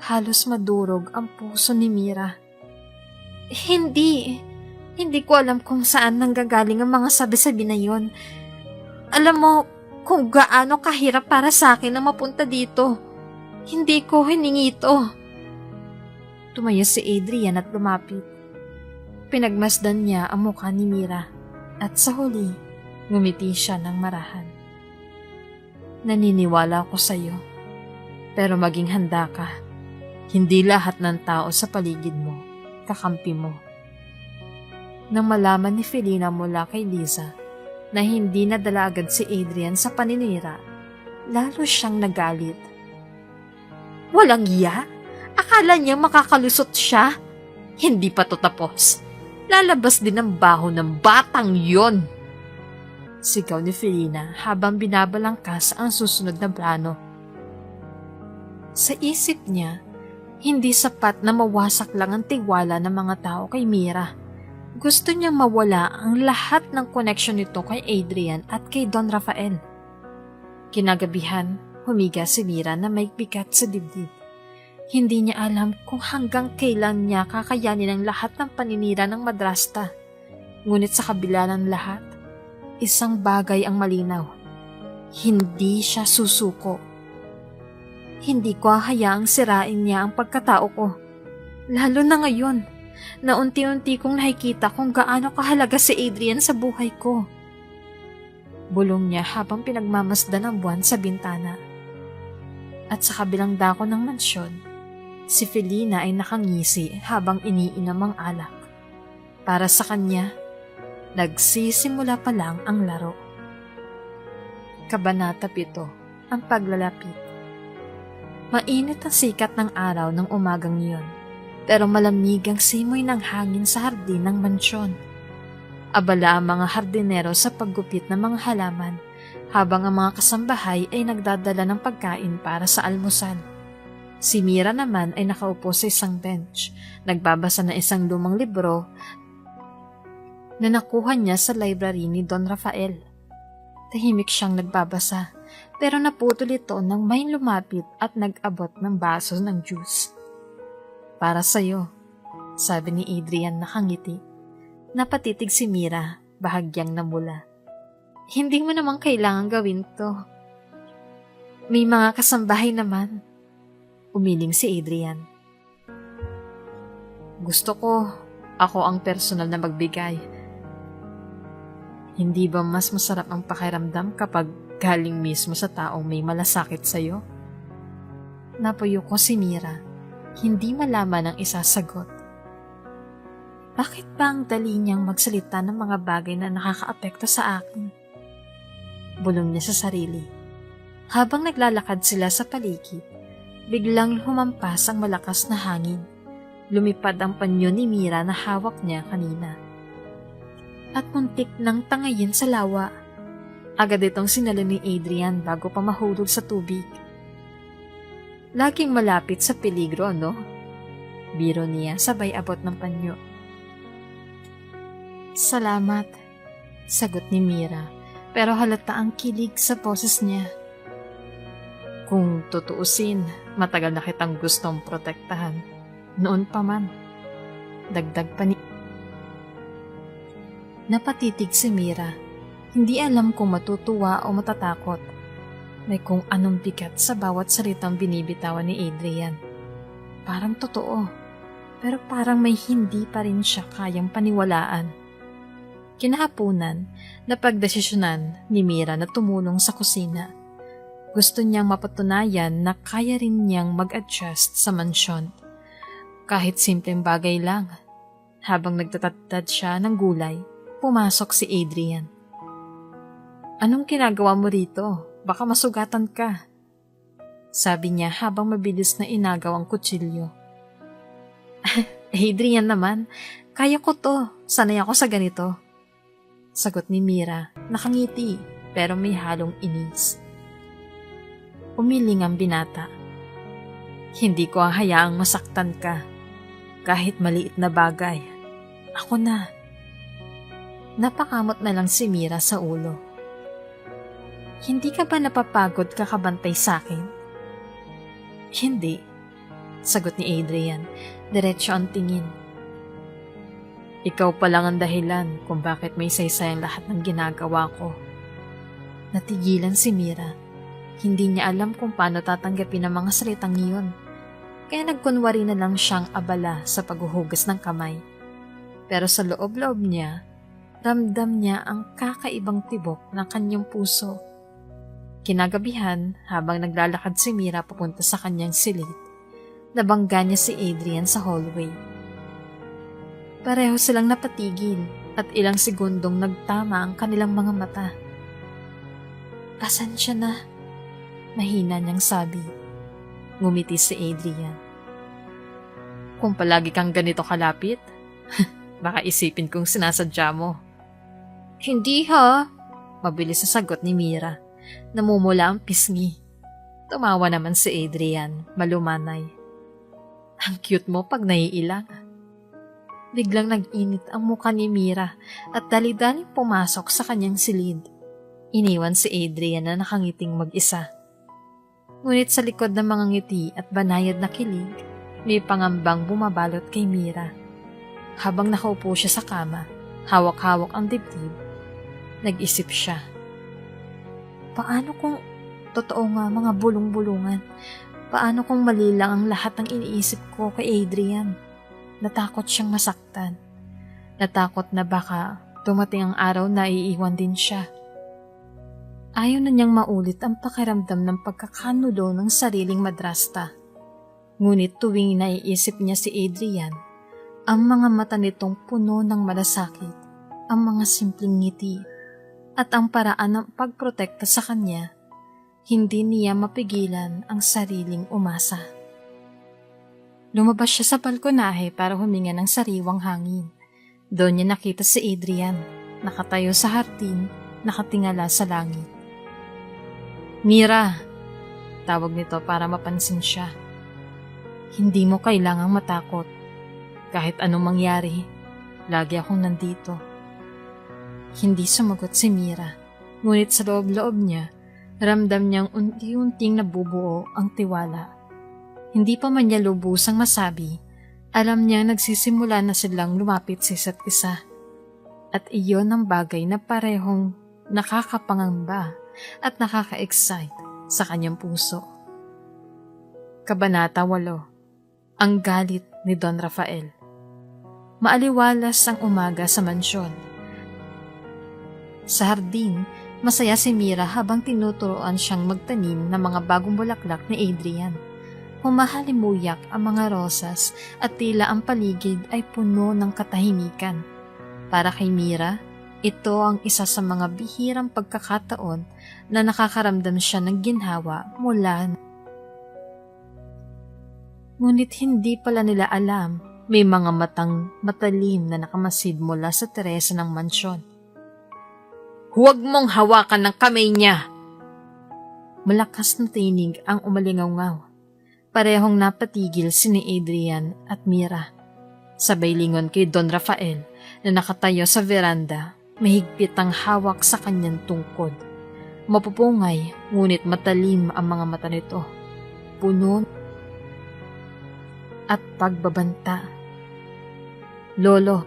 Halos madurog ang puso ni Mira. Hindi. Hindi ko alam kung saan nanggagaling ang mga sabi-sabi na yun. Alam mo kung gaano kahirap para sa akin na mapunta dito. Hindi ko hiningi ito. Tumayo si Adrian at lumapit. Pinagmasdan niya ang mukha ni Mira at sa huli, ngumiti siya ng marahan. Naniniwala ako sa iyo, pero maging handa ka. Hindi lahat ng tao sa paligid mo, kakampi mo. Nang malaman ni Felina mula kay Liza na hindi nadala agad si Adrian sa paninira, lalo siyang nagalit. Walang iya? Akala niya makakalusot siya? Hindi pa to tapos. Lalabas din ang baho ng batang yon. Sigaw ni Felina habang binabalangkas ang susunod na plano. Sa isip niya, hindi sapat na mawasak lang ang tiwala ng mga tao kay Mira. Gusto niyang mawala ang lahat ng connection nito kay Adrian at kay Don Rafael. Kinagabihan, humiga si Mira na may bigat sa dibdib. Hindi niya alam kung hanggang kailan niya kakayanin ang lahat ng paninira ng madrasta. Ngunit sa kabila ng lahat, isang bagay ang malinaw. Hindi siya susuko. Hindi ko hayaang sirain niya ang pagkatao ko. Lalo na ngayon, na unti-unti kong nakikita kung gaano kahalaga si Adrian sa buhay ko. Bulong niya habang pinagmamasdan ang buwan sa bintana. At sa kabilang dako ng mansyon, si Felina ay nakangisi habang iniinom ang alak. Para sa kanya, nagsisimula pa lang ang laro. Kabanata 7. Ang paglalapit. Mainit ang sikat ng araw ng umagang iyon, pero malamig ang simoy ng hangin sa hardin ng mansyon. Abala ang mga hardinero sa paggupit ng mga halaman, habang ang mga kasambahay ay nagdadala ng pagkain para sa almusal. Si Mira naman ay nakaupo sa isang bench, nagbabasa ng isang lumang libro na nakuha niya sa library ni Don Rafael. Tahimik siyang nagbabasa, pero naputol ito nang may lumapit at nag-abot ng baso ng juice. "Para sa'yo," sabi ni Adrian nakangiti. Napatitig si Mira, bahagyang namula. "Hindi mo naman kailangan gawin to. May mga kasambahay naman." Umiling si Adrian. "Gusto ko, ako ang personal na magbigay. Hindi ba mas masarap ang pakiramdam kapag galing mismo sa taong may malasakit sa'yo?" Napuyo ko si Mira, hindi malaman ang isasagot. Bakit ba ang dali niyang magsalita ng mga bagay na nakakaapekto sa akin? Bulong niya sa sarili. Habang naglalakad sila sa paligid, biglang humampas ang malakas na hangin. Lumipad ang panyo ni Mira na hawak niya kanina. At muntik nang tangayin sa lawa. Agad itong sinalo ni Adrian bago pa mahulog sa tubig. "Laging malapit sa peligro, no?" Biro niya sabay abot ng panyo. "Salamat," sagot ni Mira, pero halata ang kilig sa boses niya. "Kung tutuusin, matagal na kitang gustong protektahan. Noon pa man." Dagdag pa ni Napatitig si Mira. Hindi alam kung matutuwa o matatakot. May kung anong bigat sa bawat salitang binibitawan ni Adrian. Parang totoo, pero parang may hindi pa rin siya kayang paniwalaan. Kinahapunan, napagdesisyonan ni Mira na tumulong sa kusina. Gusto niyang mapatunayan na kaya rin niyang mag-adjust sa mansyon. Kahit simpleng bagay lang. Habang nagtatadtad siya ng gulay, pumasok si Adrian. "Anong ginagawa mo rito? Baka masugatan ka," sabi niya habang mabilis na inagaw ang kutsilyo. "Adrian naman, kaya ko to. Sanay ako sa ganito," sagot ni Mira, nakangiti pero may halong inis. Umiling ang binata. "Hindi ko hayaang masaktan ka. Kahit maliit na bagay. Ako na." Napakamot na lang si Mira sa ulo. "Hindi ka ba napapagod kakabantay sa akin?" "Hindi," sagot ni Adrian, diretso ang tingin. "Ikaw pa lang ang dahilan kung bakit may saysay ang lahat ng ginagawa ko." Natigilan si Mira. Hindi niya alam kung paano tatanggapin ang mga salitang iyon. Kaya nagkunwari na lang siyang abala sa paghuhugas ng kamay. Pero sa loob-loob niya, ramdam niya ang kakaibang tibok ng kanyang puso. Kinagabihan, habang naglalakad si Mira papunta sa kanyang silid, nabangga niya si Adrian sa hallway. Pareho silang napatigil at ilang segundong nagtama ang kanilang mga mata. "Pasensya na," mahina niyang sabi. Ngumiti si Adrian. "Kung palagi kang ganito kalapit, baka isipin kong sinasadya mo." "Hindi ha," mabilis na sagot ni Mira. Namumula ang pisngi. Tumawa naman si Adrian, malumanay. "Ang cute mo pag naiilang." Biglang nag-init ang mukha ni Mira at dali-daling pumasok sa kanyang silid. Iniwan si Adrian na nakangiting mag-isa. Ngunit sa likod ng mga ngiti at banayad na kilig, may pangambang bumabalot kay Mira. Habang nakaupo siya sa kama, hawak-hawak ang dibdib, nag-isip siya. Paano kung totoo nga mga bulong-bulungan? Paano kung mali lang ang lahat ng iniisip ko kay Adrian? Natakot siyang masaktan. Natakot na baka dumating ang araw na iiwan din siya. Ayaw na niyang maulit ang pakiramdam ng pagkakanulo ng sariling madrasta. Ngunit tuwing naiisip niya si Adrian, ang mga mata nitong puno ng malasakit, ang mga simpleng ngiti, at ang paraan ng pagprotekta sa kanya, hindi niya mapigilan ang sariling umasa. Lumabas siya sa balkonahe para huminga ng sariwang hangin. Doon niya nakita si Adrian, nakatayo sa hardin, nakatingala sa langit. "Mira," tawag nito para mapansin siya. "Hindi mo kailangang matakot. Kahit anong mangyari, lagi akong nandito." Hindi sumagot si Mira, ngunit sa loob-loob niya, ramdam niyang unti-unting nabubuo ang tiwala. Hindi pa man niya lubusang masabi, alam niya nagsisimula na silang lumapit sa isa't isa. At iyon ang bagay na parehong nakakapangamba at nakaka-excite sa kanyang puso. Kabanata 8. Ang galit ni Don Rafael. Maaliwalas ang umaga sa mansyon. Sa hardin, masaya si Mira habang tinuturoan siyang magtanim ng mga bagong bulaklak ni Adrian. Humahalimuyak ang mga rosas at tila ang paligid ay puno ng katahimikan. Para kay Mira, ito ang isa sa mga bihirang pagkakataon na nakakaramdam siya ng ginhawa mula. Ngunit hindi pala nila alam, may mga matang matalim na nakamasid mula sa teresa ng mansyon. "Huwag mong hawakan ng kamay niya!" Malakas na tinig ang umalingaw-ngaw. Parehong napatigil sini Adrian at Mira. Sabay lingon kay Don Rafael na nakatayo sa veranda, mahigpit ang hawak sa kanyang tungkod. Mapupungay, ngunit matalim ang mga mata nito. Puno at pagbabanta. "Lolo."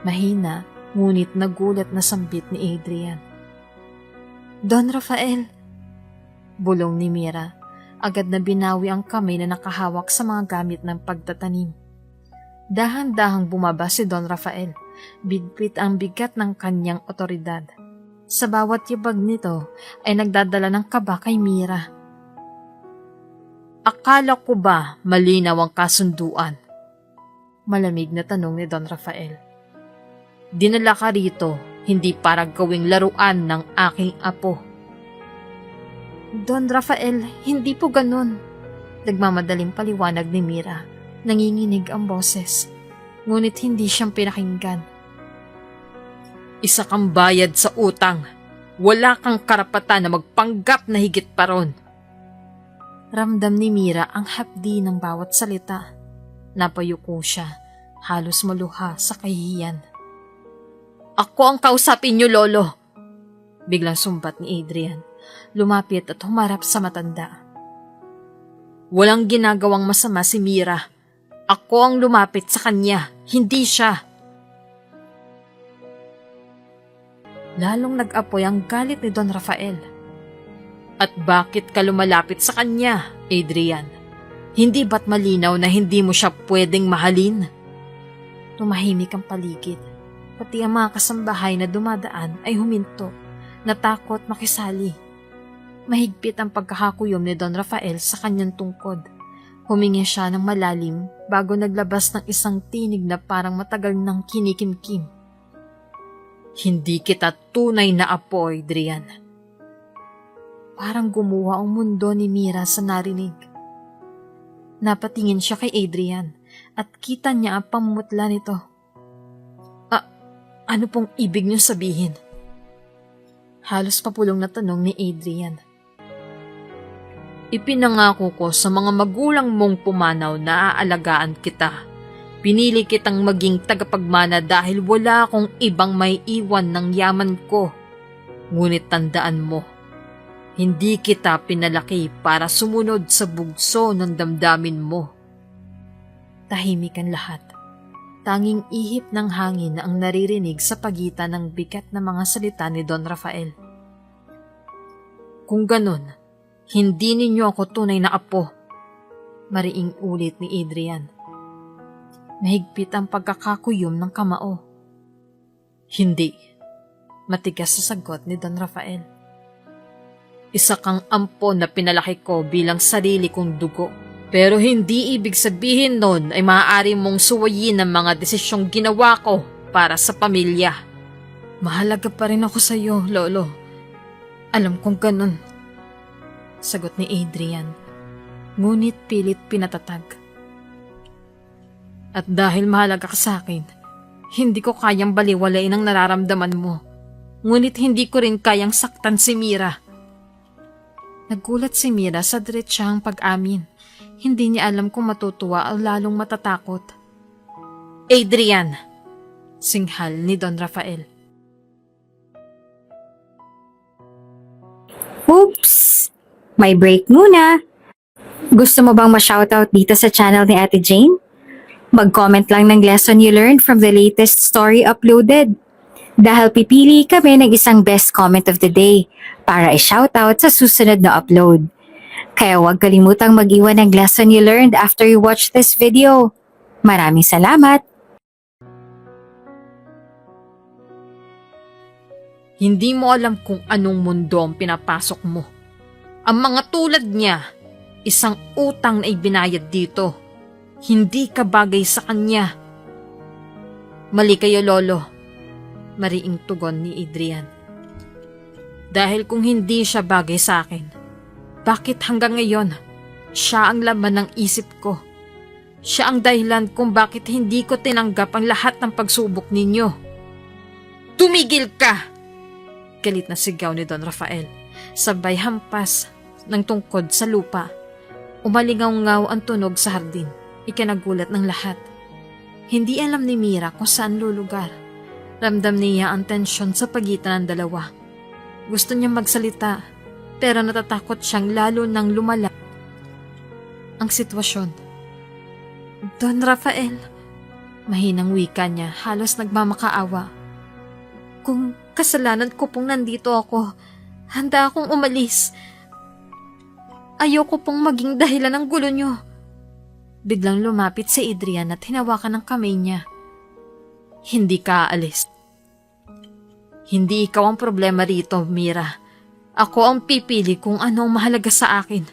Mahina, ngunit nagulat na sambit ni Adrian. "Don Rafael." Bulong ni Mira. Agad na binawi ang kamay na nakahawak sa mga gamit ng pagtatanim. Dahan-dahang bumaba si Don Rafael. Bigpit ang bigat ng kanyang otoridad. Sa bawat yabag nito ay nagdadala ng kaba kay Mira. "Akala ko ba malinaw ang kasunduan?" Malamig na tanong ni Don Rafael. "Dinala ka rito, hindi para gawing laruan ng aking apo." "Don Rafael, hindi po ganun." Nagmamadaling paliwanag ni Mira. Nanginginig ang boses, ngunit hindi siyang pinakinggan. "Isa kang bayad sa utang. Wala kang karapatan na magpanggap na higit pa ron." Ramdam ni Mira ang hapdi ng bawat salita. Napayuko siya, halos maluha sa kahihiyan. "Ako ang kausapin niyo, Lolo!" Biglang sumbat ni Adrian. Lumapit at humarap sa matanda. "Walang ginagawang masama si Mira. Ako ang lumapit sa kanya, hindi siya." Lalong nag-apoy ang galit ni Don Rafael. "At bakit ka lumalapit sa kanya, Adrian? Hindi ba't malinaw na hindi mo siya pwedeng mahalin?" Tumahimik ang paligid. Pati ang mga kasambahay na dumadaan ay huminto, natakot makisali. Mahigpit ang pagkakakuyom ni Don Rafael sa kanyang tungkod. Humingi siya ng malalim bago naglabas ng isang tinig na parang matagal nang kinikimkim. "Hindi kita tunay na apo, Adrian." Parang gumuha ang mundo ni Mira sa narinig. Napatingin siya kay Adrian at kita niya ang pamumutla nito. Ano pong ibig niyo sabihin?" Halos papulong na tanong ni Adrian. "Ipinangako ko sa mga magulang mong pumanaw na aalagaan kita. Pinili kitang maging tagapagmana dahil wala akong ibang may iwan ng yaman ko. Ngunit tandaan mo, hindi kita pinalaki para sumunod sa bugso ng damdamin mo." Tahimik ang lahat. Tanging ihip ng hangin na ang naririnig sa pagitan ng bigat na mga salita ni Don Rafael. "Kung ganun, hindi ninyo ako tunay na apo," mariing ulit ni Adrian. Mahigpit ang pagkakakuyom ng kamao. "Hindi," matigas sa sagot ni Don Rafael. "Isa kang ampon na pinalaki ko bilang sarili kong dugo. Pero hindi ibig sabihin nun ay maaari mong suwayin ang mga desisyong ginawa ko para sa pamilya. Mahalaga pa rin ako sa iyo, Lolo. Alam kong ganun. Sagot ni Adrian, ngunit pilit pinatatag. At dahil mahalaga ka sa akin, hindi ko kayang baliwalain ang nararamdaman mo. Ngunit hindi ko rin kayang saktan si Mira. Nagulat si Mira sa diretsahang pag-amin. Hindi niya alam kung matutuwa o lalong matatakot. Adrian! Singhal ni Don Rafael. Oops! May break muna. Gusto mo bang ma-shoutout dito sa channel ni Ate Jane? Mag-comment lang ng lesson you learned from the latest story uploaded. Dahil pipili kami ng isang best comment of the day para i-shoutout sa susunod na upload. Kaya huwag kalimutang mag-iwan ng lesson you learned after you watch this video. Maraming salamat! Hindi mo alam kung anong mundo ang pinapasok mo. Ang mga tulad niya, isang utang na ibinayad dito. Hindi ka bagay sa kanya. Mali kayo, Lolo. Mariing tugon ni Adrian. Dahil kung hindi siya bagay sa akin, bakit hanggang ngayon, siya ang laman ng isip ko. Siya ang dahilan kung bakit hindi ko tinanggap ang lahat ng pagsubok ninyo. Tumigil ka! Galit na sigaw ni Don Rafael, sabay hampas ng tungkod sa lupa. Umalingaw-ngaw ang tunog sa hardin, ikinagulat ng lahat. Hindi alam ni Mira kung saan lulugar. Ramdam niya ang tensyon sa pagitan ng dalawa. Gusto niya magsalita, pero natatakot siyang lalo nang lumala ang sitwasyon. Don Rafael, mahinang wika niya, halos nagmamakaawa. Kung kasalanan ko pong nandito ako, handa akong umalis. Ayoko pong maging dahilan ng gulo niyo. Biglang lumapit si Adrian at hinawakan ng kamay niya. Hindi ka aalis. Hindi ikaw ang problema rito, Mira. Ako ang pipili kung ano ang mahalaga sa akin.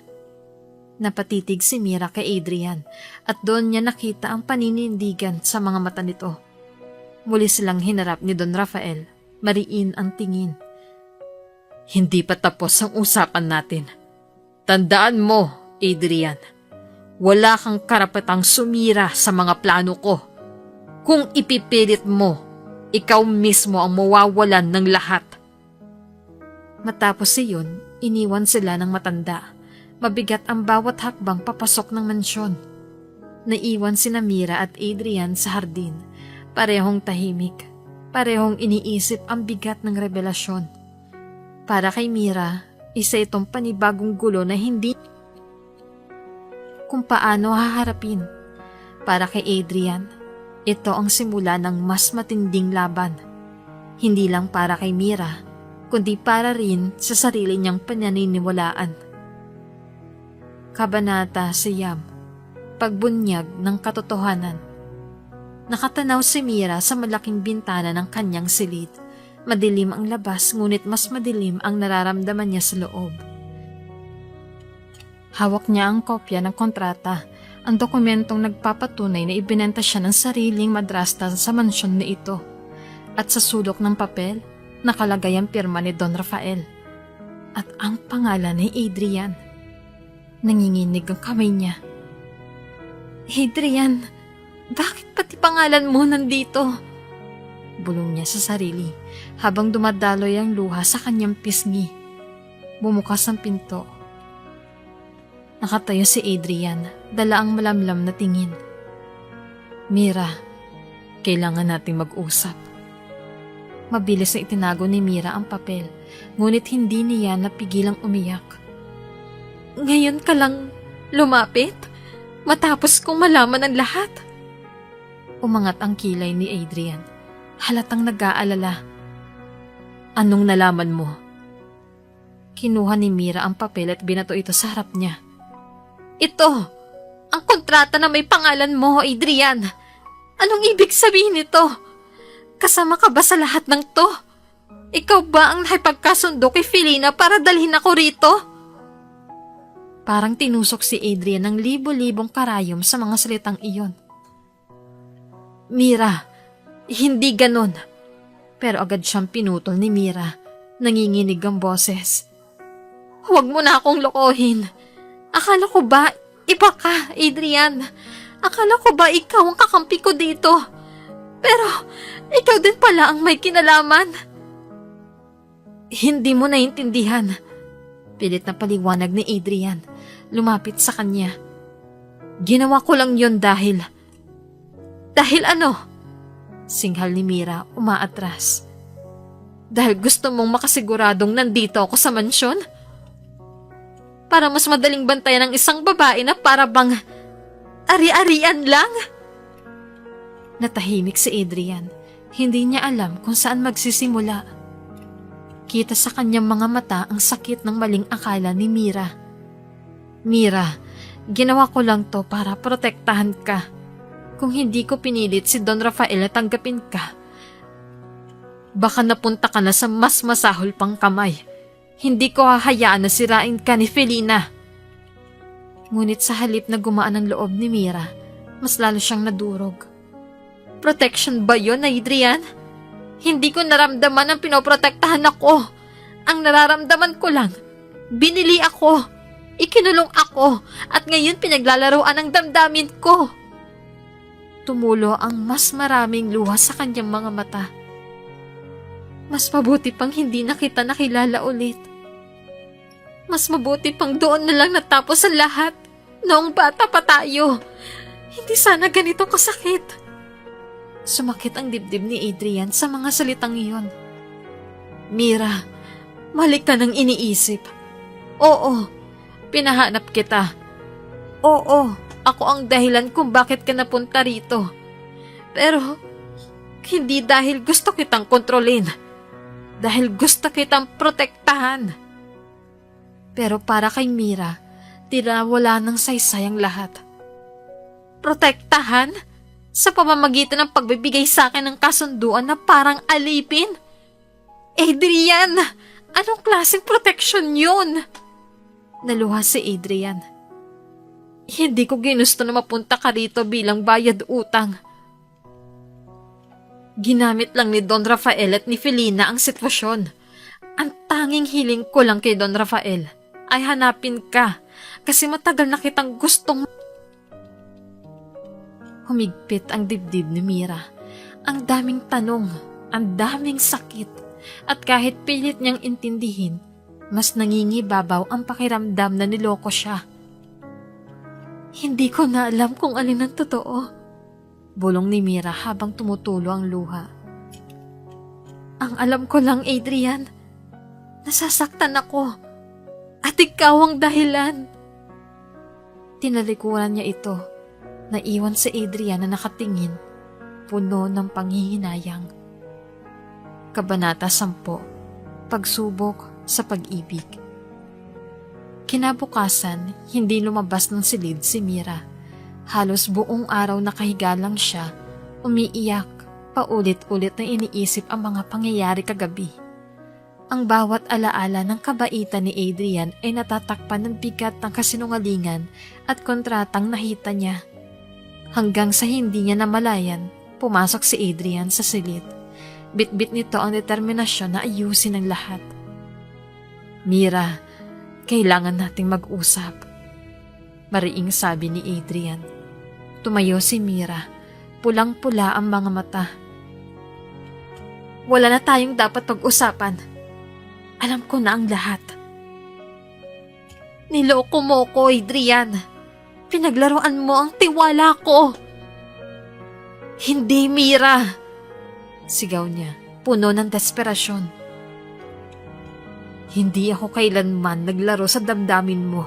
Napatitig si Mira kay Adrian at doon niya nakita ang paninindigan sa mga mata nito. Muli silang hinarap ni Don Rafael. Mariin ang tingin. Hindi pa tapos ang usapan natin. Tandaan mo, Adrian, wala kang karapatang sumira sa mga plano ko. Kung ipipilit mo, ikaw mismo ang mawawalan ng lahat. Matapos iyon, iniwan sila ng matanda. Mabigat ang bawat hakbang papasok ng mansyon. Naiwan sina Mira at Adrian sa hardin. Parehong tahimik. Parehong iniisip ang bigat ng revelasyon. Para kay Mira, isa itong panibagong gulo na hindi kung paano haharapin. Para kay Adrian, ito ang simula ng mas matinding laban. Hindi lang para kay Mira, kundi para rin sa sarili niyang pananiniwalaan. Kabanata Siyam, Pagbunyag ng Katotohanan. Nakatanaw si Mira sa malaking bintana ng kanyang silid. Madilim ang labas, ngunit mas madilim ang nararamdaman niya sa loob. Hawak niya ang kopya ng kontrata, ang dokumentong nagpapatunay na ibinenta siya ng sariling madrasta sa mansyon na ito. At sa sulok ng papel, nakalagay ang pirma ni Don Rafael. At ang pangalan ni Adrian. Nanginginig ang kamay niya. Adrian, bakit pati pangalan mo nandito? Bulong niya sa sarili habang dumadaloy ang luha sa kanyang pisngi. Bumukas ang pinto. Nakatayo si Adrian, dala ang malamlam na tingin. Mira, kailangan nating mag-usap. Mabilis na itinago ni Mira ang papel, ngunit hindi niya napigilang umiyak. Ngayon ka lang lumapit? Matapos kong malaman ang lahat? Umangat ang kilay ni Adrian. Halatang nag-aalala. Anong nalaman mo? Kinuha ni Mira ang papel at binato ito sa harap niya. Ito! Ang kontrata na may pangalan mo, Adrian! Anong ibig sabihin nito? Kasama ka ba sa lahat ng to? Ikaw ba ang nakipagkasundo kay Felina para dalhin ako rito? Parang tinusok si Adrian ng libo-libong karayom sa mga salitang iyon. Mira, hindi ganon. Pero agad siyang pinutol ni Mira. Nanginginig ang boses. Huwag mo na akong lokohin. Akala ko ba iba ka, Adrian? Akala ko ba ikaw ang kakampi ko dito? Pero ikaw din pala ang may kinalaman. Hindi mo naintindihan. Pilit na paliwanag ni Adrian. Lumapit sa kanya. Ginawa ko lang yon dahil... Dahil ano? Singhal ni Mira, umaatras. Dahil gusto mong makasiguradong nandito ako sa mansyon? Para mas madaling bantayan ng isang babae na para bang ari-arian lang? Natahimik si Adrian. Hindi niya alam kung saan magsisimula. Kita sa kanyang mga mata ang sakit ng maling akala ni Mira. Mira, ginawa ko lang to para protektahan ka. Kung hindi ko pinilit si Don Rafael na tanggapin ka, baka napunta ka na sa mas masahol pang kamay. Hindi ko hahayaan na sirain ka ni Felina. Ngunit sa halip na gumaan ang loob ni Mira, mas lalo siyang nadurog. Protection ba yun, Adrian? Hindi ko naramdaman ang pinoprotektahan ako. Ang nararamdaman ko lang, binili ako, ikinulong ako, at ngayon pinaglalaroan ang damdamin ko. Tumulo ang mas maraming luha sa kanyang mga mata. Mas mabuti pang hindi na kita nakilala ulit. Mas mabuti pang doon na lang natapos ang lahat. Noong bata pa tayo. Hindi sana ganito kasakit. Sumakit ang dibdib ni Adrian sa mga salitang iyon. Mira, mali ka nang iniisip. Oo, pinahanap kita. Oo, ako ang dahilan kung bakit ka napunta rito. Pero, hindi dahil gusto kitang kontrolin. Dahil gusto kitang protektahan. Pero para kay Mira, tila wala ng saysay ang lahat. Protektahan? Sa pamamagitan ng pagbibigay sa akin ng kasunduan na parang alipin? Adrian, anong klaseng protection yun? Naluha si Adrian. Hindi ko ginusto na mapunta ka rito bilang bayad utang. Ginamit lang ni Don Rafael at ni Felina ang sitwasyon. Ang tanging hiling ko lang kay Don Rafael ay hanapin ka kasi matagal na kitang gustong... Humigpit ang dibdib ni Mira. Ang daming tanong, ang daming sakit, at kahit pilit niyang intindihin, mas nangingibabaw ang pakiramdam na niloko siya. Hindi ko na alam kung alin ang totoo, bulong ni Mira habang tumutulo ang luha. Ang alam ko lang, Adrian, nasasaktan ako at ikaw ang dahilan. Tinalikuran niya ito. Naiwan si Adrian na nakatingin, puno ng panghihinayang. Kabanata 10, Pagsubok sa pag-ibig. Kinabukasan, hindi lumabas ng silid si Mira. Halos buong araw nakahiga lang siya, umiiyak, paulit-ulit na iniisip ang mga pangyayari kagabi. Ang bawat alaala ng kabaitan ni Adrian ay natatakpan ng bigat ng kasinungalingan at kontratang nahita niya. Hanggang sa hindi niya namalayan, pumasok si Adrian sa silid. Bit-bit nito ang determinasyon na ayusin ang lahat. Mira, kailangan nating mag-usap, mariing sabi ni Adrian. Tumayo si Mira, pulang-pula ang mga mata. Wala na tayong dapat pag-usapan. Alam ko na ang lahat. Niloko mo ko, Adrian. Pinaglaruan mo ang tiwala ko. Hindi, Mira! Sigaw niya, puno ng desperasyon. Hindi ako kailanman naglaro sa damdamin mo.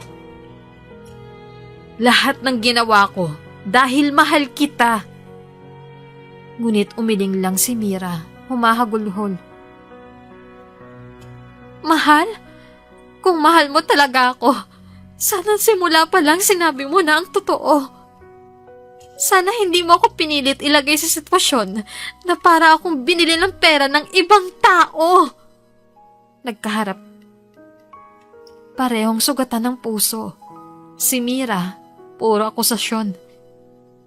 Lahat ng ginawa ko dahil mahal kita. Ngunit umiling lang si Mira, humahagulhol. Mahal? Kung mahal mo talaga ako, sana simula pa lang sinabi mo na ang totoo. Sana hindi mo ako pinilit ilagay sa sitwasyon na para akong binili ng pera ng ibang tao. Nagkaharap. Parehong sugatan ng puso. Si Mira, puro akusasyon.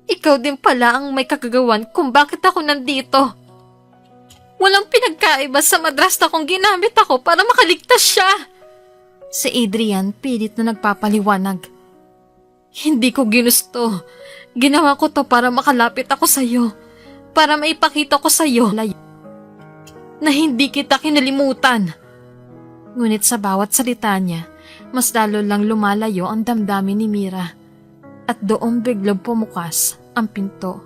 Ikaw din pala ang may kagagawan kung bakit ako nandito. Walang pinagkaiba sa madrasta kung ginamit ako para makaligtas siya. Si Adrian pilit na nagpapaliwanag. Hindi ko ginusto. Ginawa ko to para makalapit ako sa'yo. Para maipakita ko sa'yo na hindi kita kinalimutan. Ngunit sa bawat salita niya, mas lalo lang lumalayo ang damdamin ni Mira. At doon biglang pumukas ang pinto.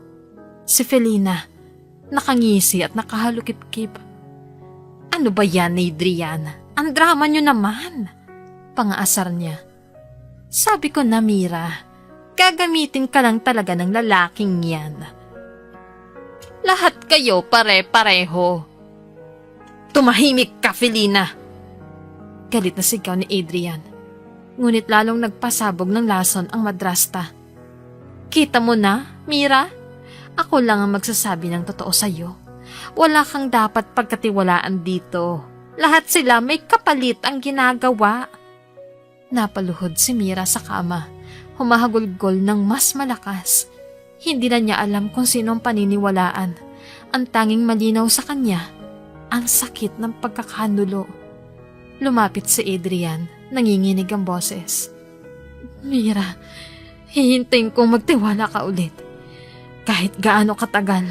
Si Felina, nakangisi at nakahalukip-kip. Ano ba yan, Adrian? Ang drama niyo naman. Pangaasar niya. Sabi ko na, Mira, gagamitin ka lang talaga ng lalaking yan. Lahat kayo pare-pareho. Tumahimik ka, Felina! Galit na sigaw ni Adrian. Ngunit lalong nagpasabog ng lason ang madrasta. Kita mo na, Mira? Ako lang ang magsasabi ng totoo sa'yo. Wala kang dapat pagkatiwalaan dito. Lahat sila may kapalit ang ginagawa. Napaluhod si Mira sa kama, humahagulgol ng mas malakas. Hindi na niya alam kung sino ang paniniwalaan. Ang tanging malinaw sa kanya, ang sakit ng pagkakanulo. Lumapit si Adrian, nanginginig ang boses. Mira, hihintayin kong magtiwala ka ulit. Kahit gaano katagal.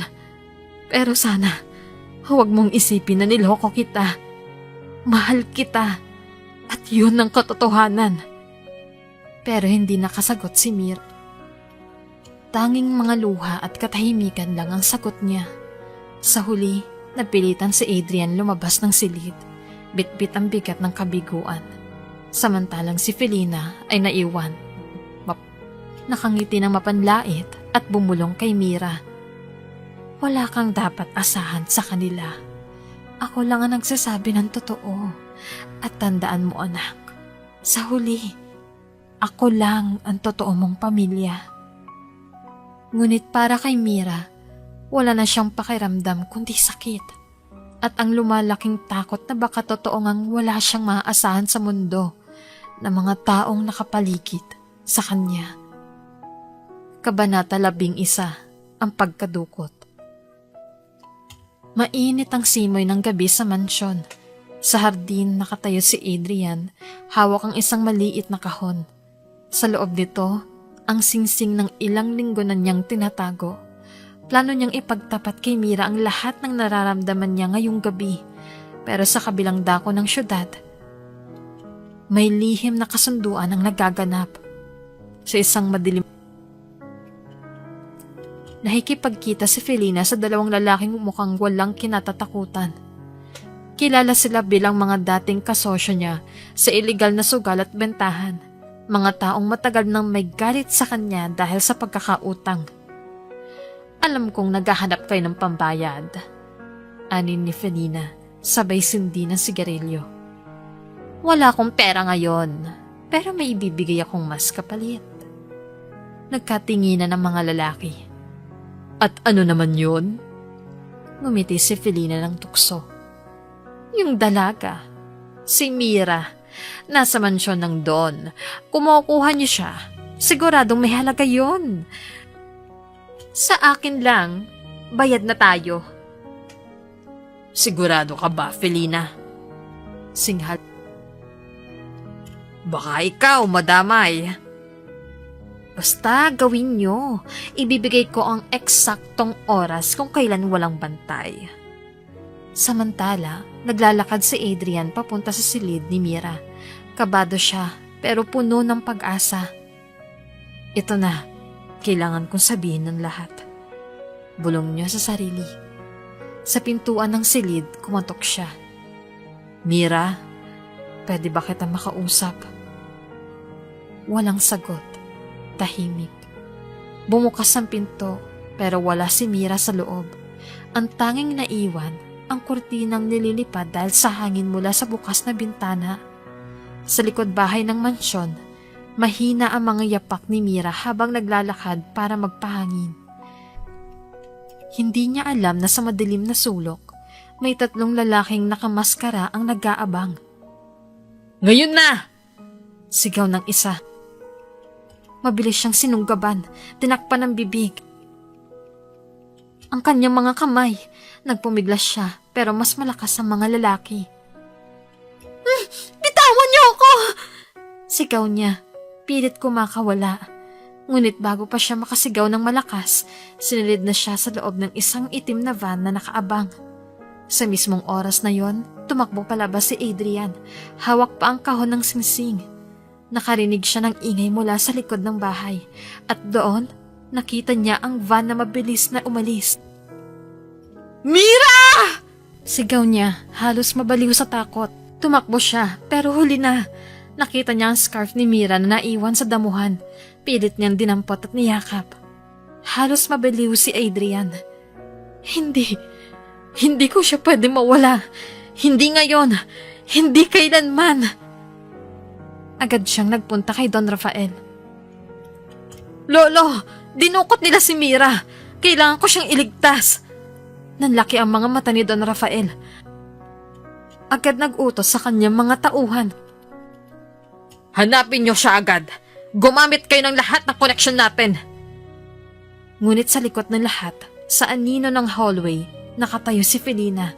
Pero sana, huwag mong isipin na niloko kita. Mahal kita. At yun ang katotohanan. Pero hindi nakasagot si Mira. Tanging mga luha at katahimikan lang ang sagot niya. Sa huli, napilitan si Adrian lumabas ng silid. Bitbit ang bigat ng kabiguan. Samantalang si Felina ay naiwan. Nakangiti ng mapanlait at bumulong kay Mira. Wala kang dapat asahan sa kanila. Ako lang ang nagsasabi ng totoo. At tandaan mo, anak, sa huli, ako lang ang totoo mong pamilya. Ngunit para kay Mira, wala na siyang pakiramdam kundi sakit. At ang lumalaking takot na baka totoo ngang wala siyang maaasahan sa mundo na mga taong nakapaligid sa kanya. Kabanata 11, ang pagkadukot. Mainit ang simoy ng gabi sa mansyon. Sa hardin nakatayo si Adrian, hawak ang isang maliit na kahon. Sa loob nito, ang singsing ng ilang linggo na niyang tinatago. Plano niyang ipagtapat kay Mira ang lahat ng nararamdaman niya ngayong gabi. Pero sa kabilang dako ng syudad, may lihim na kasunduan ang nagaganap. Sa isang madilim, nakikipagkita si Felina sa dalawang lalaking mukhang walang kinatatakutan. Kilala sila bilang mga dating kasosyo niya sa iligal na sugal at bentahan. Mga taong matagal nang may galit sa kanya dahil sa pagkakautang. Alam kong naghahanap kayo ng pambayad. Anin ni Felina, sabay sindi ng sigarilyo. Wala akong pera ngayon, pero may ibibigay akong mas kapalit. Nagkatinginan ng mga lalaki. At ano naman yun? Ngumiti si Felina ng tukso. Yung dalaga, si Mira, nasa mansyon ng Don. Kumukuha niyo siya. Siguradong may halaga yun. Sa akin lang, bayad na tayo. Sigurado ka ba, Felina? Singhal. Baka ikaw madamay. Basta gawin nyo. Ibibigay ko ang eksaktong oras kung kailan walang bantay. Samantala, naglalakad si Adrian papunta sa silid ni Mira. Kabado siya, pero puno ng pag-asa. Ito na, kailangan kong sabihin ng lahat. Bulong niya sa sarili. Sa pintuan ng silid, kumatok siya. Mira, pwede ba kita makausap? Walang sagot. Tahimik. Bumukas ang pinto, pero wala si Mira sa loob. Ang tanging naiwan, ang kurtinang nililipad dahil sa hangin mula sa bukas na bintana. Sa likod bahay ng mansyon, mahina ang mga yapak ni Mira habang naglalakad para magpahangin. Hindi niya alam na sa madilim na sulok, may 3 lalaking nakamaskara ang nag-aabang. Ngayon na! Sigaw ng isa. Mabilis siyang sinunggaban, tinakpan ng bibig. Ang kanyang mga kamay, Nagpumiglas siya pero mas malakas ang mga lalaki. Bitawan niyo ako! Sigaw niya, pilit kumakawala. Ngunit bago pa siya makasigaw ng malakas, sinilid na siya sa loob ng isang itim na van na nakaabang. Sa mismong oras na yon, tumakbo palabas si Adrian. Hawak pa ang kahon ng singsing. Nakarinig siya ng ingay mula sa likod ng bahay. At doon, nakita niya ang van na mabilis na umalis. Mira! Sigaw niya, halos mabaliw sa takot. Tumakbo siya, pero huli na. Nakita niya ang scarf ni Mira na naiwan sa damuhan. Pilit niyang dinampot at niyakap. Halos mabaliw si Adrian. Hindi ko siya pwede mawala. Hindi ngayon. Hindi kailanman. Agad siyang nagpunta kay Don Rafael. Lolo, dinukot nila si Mira. Kailangan ko siyang iligtas. Nanlaki ang mga mata ni Don Rafael. Agad nag-utos sa kanyang mga tauhan. Hanapin niyo siya agad. Gumamit kayo ng lahat ng koneksyon natin. Ngunit sa likod ng lahat, sa anino ng hallway, nakatayo si Felina.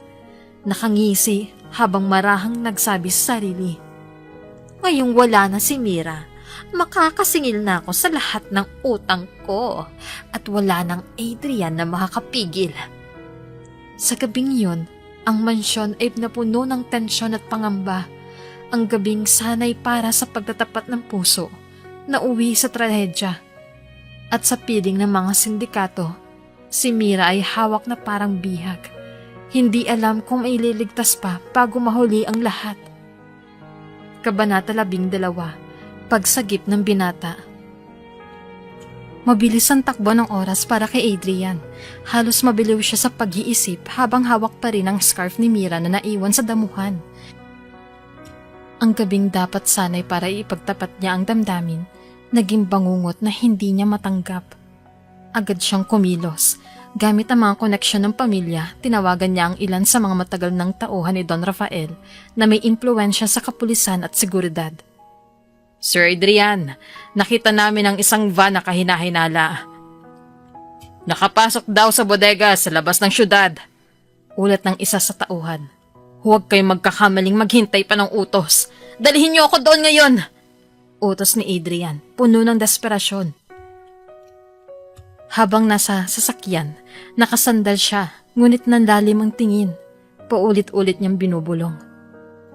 Nakangisi habang marahang nagsabi sa sarili. Ngayong wala na si Mira, makakasingil na ako sa lahat ng utang ko at wala ng Adrian na makakapigil. Sa gabing yun, ang mansyon ay napuno ng tensyon at pangamba. Ang gabing sanay para sa pagtatapat ng puso na uwi sa trahedya. At sa piling ng mga sindikato, si Mira ay hawak na parang bihag. Hindi alam kung may liligtas pa bago mahuli ang lahat. Kabanata 12, Pagsagip ng binata. Mabilis ang takbo ng oras para kay Adrian. Halos mabiliw siya sa pag-iisip habang hawak pa rin ang scarf ni Mira na naiwan sa damuhan. Ang gabing dapat sanay para ipagtapat niya ang damdamin, naging bangungot na hindi niya matanggap. Agad siyang kumilos. Gamit ang mga koneksyon ng pamilya, tinawagan niya ang ilan sa mga matagal ng tauhan ni Don Rafael na may impluwensya sa kapulisan at seguridad. Sir Adrian, nakita namin ang isang van na kahina-hinala. Nakapasok daw sa bodega sa labas ng syudad. Ulat ng isa sa tauhan. Huwag kayong magkakamaling maghintay pa ng utos. Dalhin niyo ako doon ngayon! Utos ni Adrian, puno ng desperasyon. Habang nasa sasakyan, nakasandal siya, ngunit nanlalim ang tingin. Paulit-ulit niyang binubulong.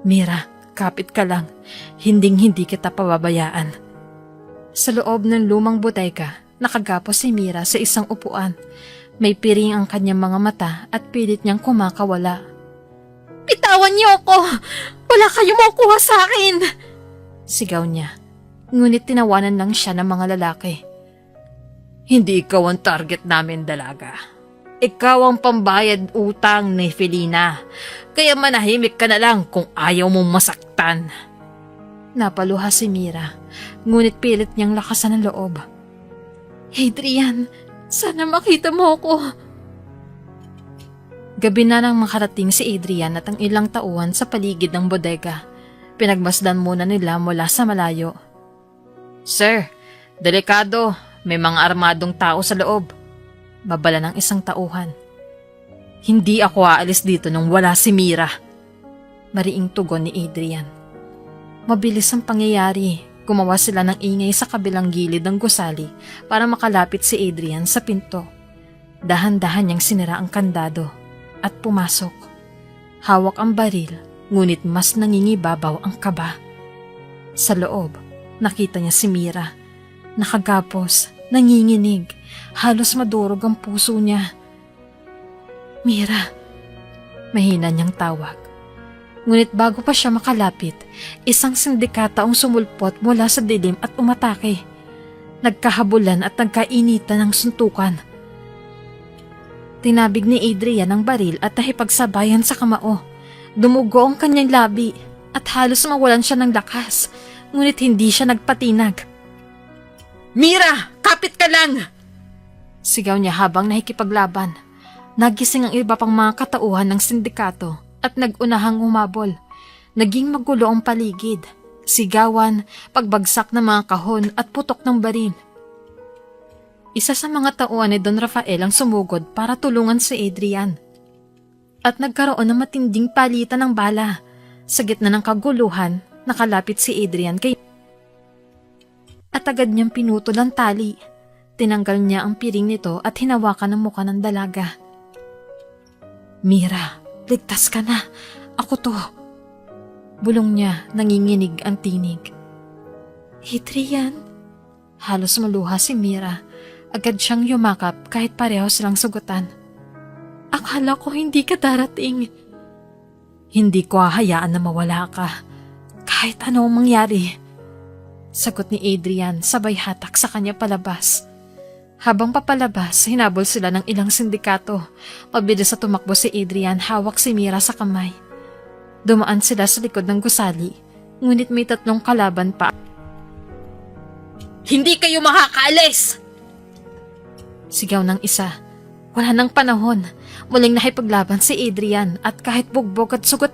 Mira, kapit ka lang. Hinding-hindi kita pababayaan. Sa loob ng lumang botega, nakagapos si Mira sa isang upuan. May piring ang kanyang mga mata at pilit niyang kumakawala. Bitawan niyo ako! Wala kayong makukuha sa akin! Sigaw niya. Ngunit tinawanan lang siya ng mga lalaki. Hindi ikaw ang target namin, dalaga. Ikaw ang pambayad utang ni Felina. Kaya manahimik ka na lang kung ayaw mong masaktan. Napaluha si Mira, ngunit pilit niyang lakasan ang loob. Adrian, sana makita mo ako. Gabi na nang makarating si Adrian at ang ilang tauhan sa paligid ng bodega. Pinagmasdan muna nila mula sa malayo. Sir, delikado. May mga armadong tao sa loob. Babala ng isang tauhan. Hindi ako aalis dito nung wala si Mira. Mariing tugon ni Adrian. Mabilis ang pangyayari. Gumawa sila ng ingay sa kabilang gilid ng gusali para makalapit si Adrian sa pinto. Dahan-dahan niyang sinira ang kandado at pumasok. Hawak ang baril, ngunit mas nangingibabaw ang kaba. Sa loob, nakita niya si Mira. Nakagapos, nanginginig, halos madurog ang puso niya. Mira, mahina niyang tawag. Ngunit bago pa siya makalapit, isang sindikata ang sumulpot mula sa dilim at umatake. Nagkahabulan at nagkainitan ng suntukan. Tinabig ni Adrian ang baril at nakipagsabayan sa kamao. Dumugo ang kanyang labi at halos mawalan siya ng lakas, ngunit hindi siya nagpatinag. Mira! Kapit ka lang! Sigaw niya habang nakikipaglaban. Nagising ang iba pang mga katauhan ng sindikato at nagunahang humabol. Naging magulo ang paligid. Sigawan, pagbagsak ng mga kahon at putok ng baril. Isa sa mga tauhan ni Don Rafael ang sumugod para tulungan si Adrian. at nagkaroon ng matinding palitan ng bala. Sa gitna ng kaguluhan, nakalapit si Adrian kay at agad niyang pinutol ang tali. Tinanggal niya ang piring nito at hinawakan ang muka ng dalaga. Mira, ligtas ka na. Ako to. Bulong niya, nanginginig ang tinig. Adrian? Halos maluha si Mira. Agad siyang yumakap kahit pareho silang sugutan. Akala ko hindi ka darating. Hindi ko hahayaan na mawala ka. Kahit ano ang mangyari. Sagot ni Adrian sabay hatak sa kanya palabas. Habang papalabas, hinabol sila ng ilang sindikato. Mabilis na tumakbo si Adrian, hawak si Mira sa kamay. Dumaan sila sa likod ng gusali, ngunit may 3 kalaban pa. Hindi kayo makakaalis! Sigaw ng isa. Wala nang panahon. Muling nakipaglaban si Adrian at kahit bugbog at sugot,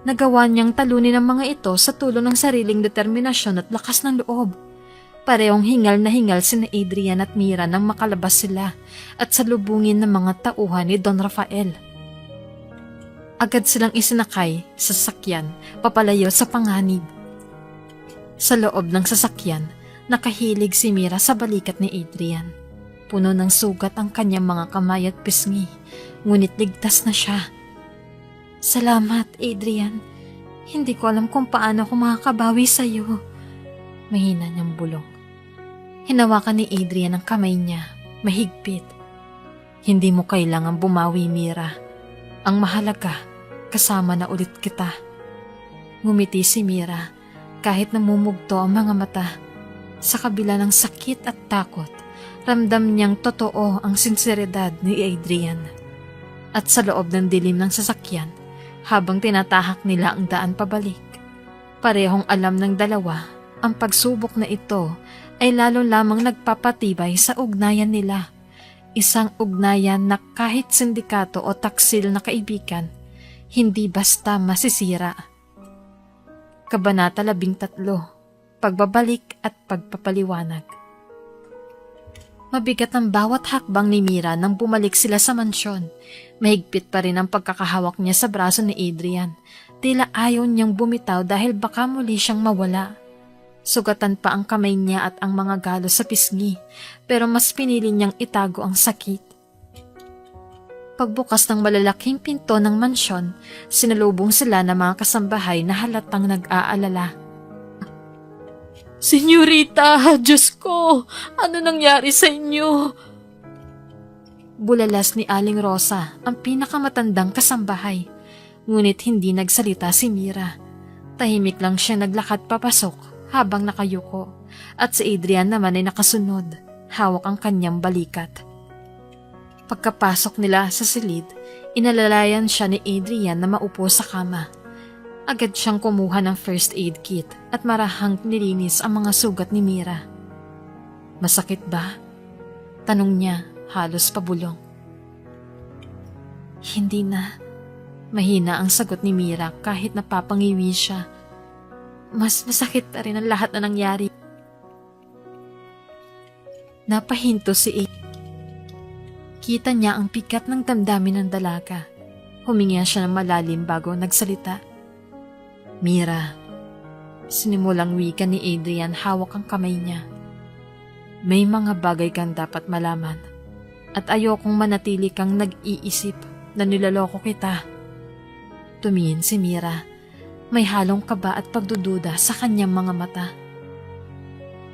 nagawa niyang talunin ang mga ito sa tulong ng sariling determinasyon at lakas ng loob. Parehong hingal na hingal sina Adrian at Mira nang makalabas sila at salubungin ng mga tauhan ni Don Rafael. Agad silang isinakay sa sasakyan papalayo sa panganib. Sa loob ng sasakyan, nakahilig si Mira sa balikat ni Adrian. Puno ng sugat ang kanyang mga kamay at pisngi, ngunit ligtas na siya. Salamat, Adrian. Hindi ko alam kung paano ako makakabawi sa iyo. Mahina niyang bulong. Hinawakan ni Adrian ang kamay niya, mahigpit. Hindi mo kailangang bumawi, Mira. Ang mahalaga, kasama na ulit kita. Ngumiti si Mira kahit namumugto ang mga mata. Sa kabila ng sakit at takot, ramdam niyang totoo ang sinseridad ni Adrian. At sa loob ng dilim ng sasakyan, habang tinatahak nila ang daan pabalik, parehong alam ng dalawa ang pagsubok na ito ay lalo lamang nagpapatibay sa ugnayan nila. Isang ugnayan na kahit sindikato o taksil na kaibigan, hindi basta masisira. Kabanata 13, Pagbabalik at Pagpapaliwanag. Mabigat ang bawat hakbang ni Mira nang bumalik sila sa mansyon. Mahigpit pa rin ang pagkakahawak niya sa braso ni Adrian. Tila ayaw niyang bumitaw dahil baka muli siyang mawala. Sugatan pa ang kamay niya at ang mga galos sa pisngi, pero mas pinili niyang itago ang sakit. Pagbukas ng malalaking pinto ng mansyon, sinalubong sila ng mga kasambahay na halatang nag-aalala. Senyorita, Diyos ko, ano nangyari sa inyo? Bulalas ni Aling Rosa, ang pinakamatandang kasambahay. Ngunit hindi nagsalita si Mira. Tahimik lang siya naglakad papasok habang nakayuko, at si Adrian naman ay nakasunod, hawak ang kanyang balikat. Pagkapasok nila sa silid, inalalayan siya ni Adrian na maupo sa kama. Agad siyang kumuha ng first aid kit at marahang nilinis ang mga sugat ni Mira. Masakit ba? Tanong niya, halos pabulong. Hindi na. Mahina ang sagot ni Mira kahit napapangiwi siya. Mas masakit pa rin ang lahat na nangyari. Napahinto si A. Kita niya ang pikat ng damdamin ng dalaga. Huminga siya ng malalim bago nagsalita. Mira, sinimulang wika ni Adrian, hawak ang kamay niya. May mga bagay kang dapat malaman at ayokong manatili kang nag-iisip na niloloko kita. Tumingin si Mira. May halong kaba at pagdududa sa kanyang mga mata.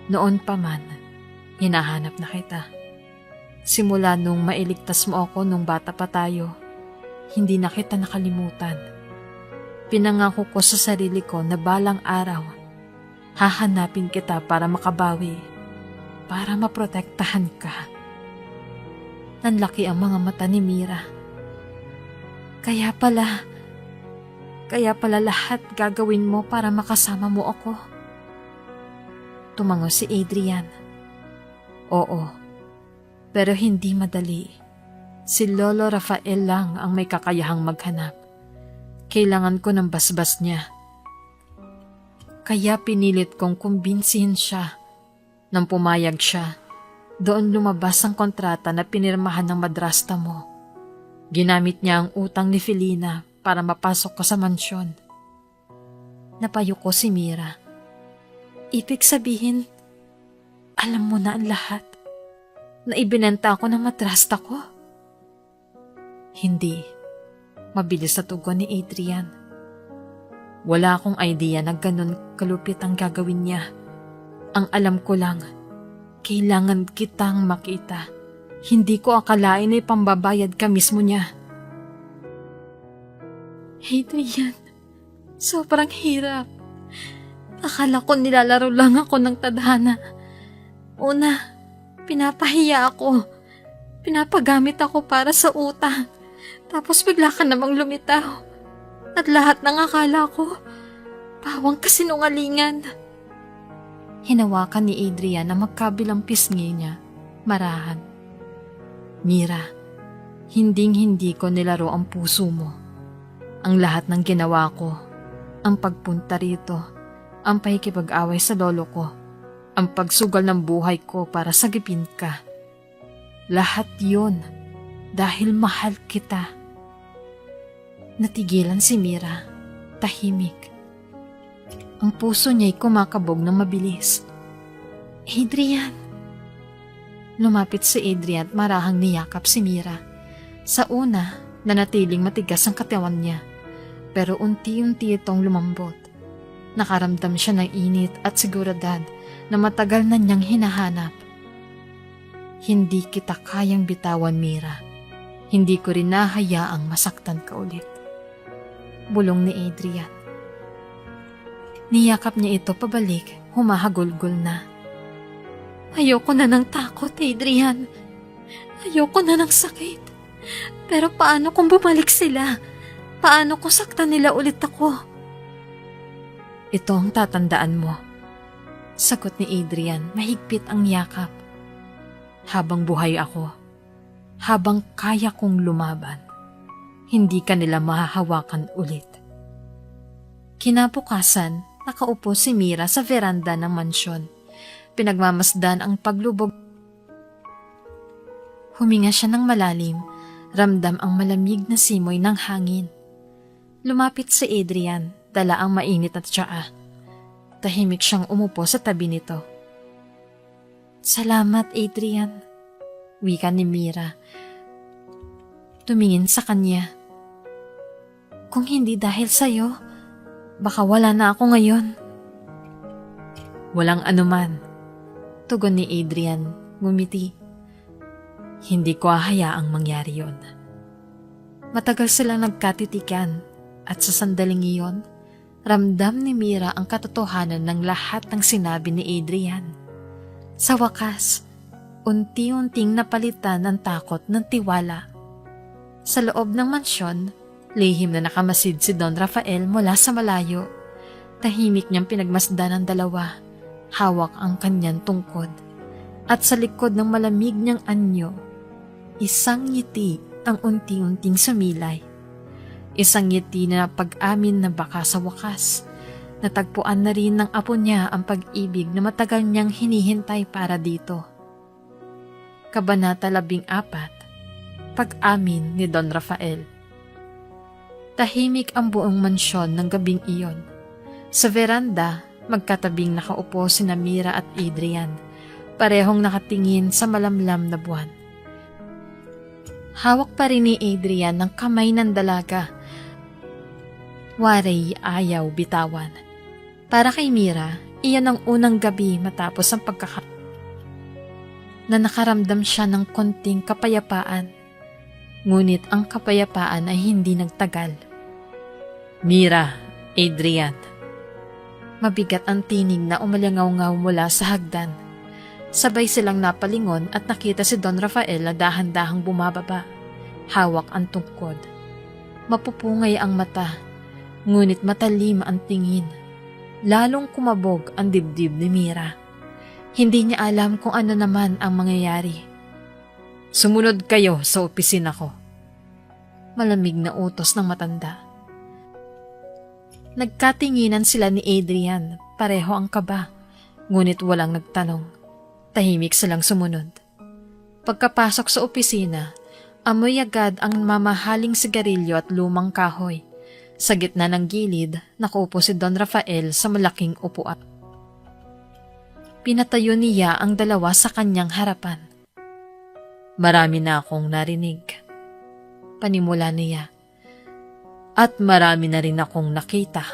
Noon pa man, hinahanap na kita. Simula nung mailigtas mo ako nung bata pa tayo, hindi na kita nakalimutan. Pinangako ko sa sarili ko na balang araw, hahanapin kita para makabawi, para maprotektahan ka. Nanlaki ang mga mata ni Mira. Kaya pala lahat gagawin mo para makasama mo ako. Tumango si Adrian. Oo, pero hindi madali. Si Lolo Rafael lang ang may kakayahang maghanap. Kailangan ko ng basbas niya. Kaya pinilit kong kumbinsihin siya. Nang pumayag siya, doon lumabas ang kontrata na pinirmahan ng madrasta mo. Ginamit niya ang utang ni Felina para mapasok ko sa mansyon. Napayo ko si Mira. Ibig sabihin, alam mo na ang lahat. Na ibinenta ako ng matrasta ko? Hindi. Mabilis na tugon ni Adrian. Wala akong idea na ganun kalupit ang gagawin niya. Ang alam ko lang, kailangan kitang makita. Hindi ko akalain ay pambabayad ka mismo niya. Adrian, sobrang hirap. Akala ko nilalaro lang ako ng tadhana. Una, pinapahiya ako. Pinapagamit ako para sa utang. Tapos bigla ka namang lumitaw. At lahat ng akala ko, pawang kasinungalingan. Hinawakan ni Adrian na magkabilang pisngi niya, marahan. Mira, hinding-hindi ko nilaro ang puso mo. Ang lahat ng ginawa ko, ang pagpunta rito, ang pakikipag-away sa lolo ko, ang pagsugal ng buhay ko para sagipin ka. Lahat yon dahil mahal kita. Natigilan si Mira, tahimik. Ang puso niya'y kumakabog ng mabilis. Adrian! Lumapit si Adrian at marahang niyakap si Mira. Sa una, nanatiling matigas ang katawan niya, pero unti-unti itong lumambot. Nakaramdam siya ng init at seguridad na matagal na niyang hinahanap. Hindi kita kayang bitawan, Mira. Hindi ko rin nahayaang masaktan ka ulit. Bulong ni Adrian. Niyakap niya ito pabalik, humahagulgol na. Ayoko na ng takot, Adrian. Ayoko na ng sakit. Pero paano kung bumalik sila? Paano kung saktan nila ulit ako? Ito ang tatandaan mo. Sagot ni Adrian, mahigpit ang yakap. Habang buhay ako, habang kaya kong lumaban, hindi ka nila mahahawakan ulit. Kinabukasan, nakaupo si Mira sa veranda ng mansyon. Pinagmamasdan ang paglubog. Huminga siya ng malalim, ramdam ang malamig na simoy ng hangin. Lumapit si Adrian, dala ang mainit at tsaa. Tahimik siyang umupo sa tabi nito. Salamat, Adrian, wika ni Mira. Tumingin sa kanya. Kung hindi dahil sa'yo, baka wala na ako ngayon. Walang anuman, tugon ni Adrian, ngumiti. Hindi ko hahayaang mangyari yon. Matagal silang nagkatitikan at sa sandaling iyon, ramdam ni Mira ang katotohanan ng lahat ng sinabi ni Adrian. Sa wakas, unti-unting napalitan ang takot ng tiwala. Sa loob ng mansyon, lihim na nakamasid si Don Rafael mula sa malayo. Tahimik niyang pinagmasdan ang dalawa. Hawak ang kanyang tungkod. At sa likod ng malamig niyang anyo, isang ngiti ang unti-unting sumilay. Isang ngiti na pag-amin na baka sa wakas, natagpuan na rin ng apo niya ang pag-ibig na matagal niyang hinihintay para dito. Kabanata 14, Pag-amin ni Don Rafael. Tahimik ang buong mansyon ng gabing iyon. Sa veranda, magkatabing nakaupo sina Mira at Adrian, parehong nakatingin sa malamlam na buwan. Hawak pa rin ni Adrian ng kamay ng dalaga. Waray ayaw bitawan. Para kay Mira, iyan ang unang gabi matapos ang na nakaramdam siya ng konting kapayapaan. Ngunit ang kapayapaan ay hindi nagtagal. Mira, Adrian. Mabigat ang tinig na umalangaw-ngaw mula sa hagdan. Sabay silang napalingon at nakita si Don Rafael na dahan-dahang bumababa. Hawak ang tungkod. Mapupungay ang mata, ngunit matalim ang tingin. Lalong kumabog ang dibdib ni Mira. Hindi niya alam kung ano naman ang mangyayari. Sumunod kayo sa opisina ko. Malamig na utos ng matanda. Nagkatinginan sila ni Adrian, pareho ang kaba, ngunit walang nagtanong. Tahimik silang sumunod. Pagkapasok sa opisina, Amoy agad ang mamahaling sigarilyo at lumang kahoy. Sa gitna ng gilid, nakaupo si Don Rafael sa malaking upuan. Pinatayo niya ang dalawa sa kanyang harapan. Marami na akong narinig. Panimula niya. At marami na rin akong nakita.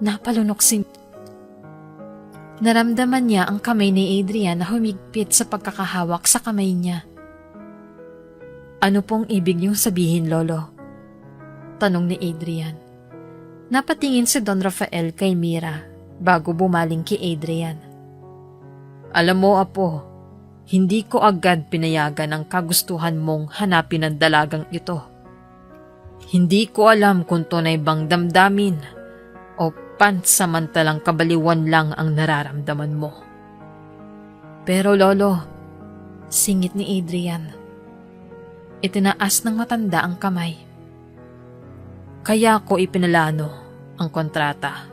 Napalunok si... Naramdaman niya ang kamay ni Adrian na humigpit sa pagkakahawak sa kamay niya. Ano pong ibig niyong sabihin, Lolo? Tanong ni Adrian. Napatingin si Don Rafael kay Mira bago bumaling kay Adrian. Alam mo, Apo, hindi ko agad pinayagan ang kagustuhan mong hanapin ang dalagang ito. Hindi ko alam kung tunay bang damdamin o pansamantalang kabaliwan lang ang nararamdaman mo. Pero Lolo, singit ni Adrian. Itinaas ng matanda ang kamay. Kaya ko ipinalano ang kontrata.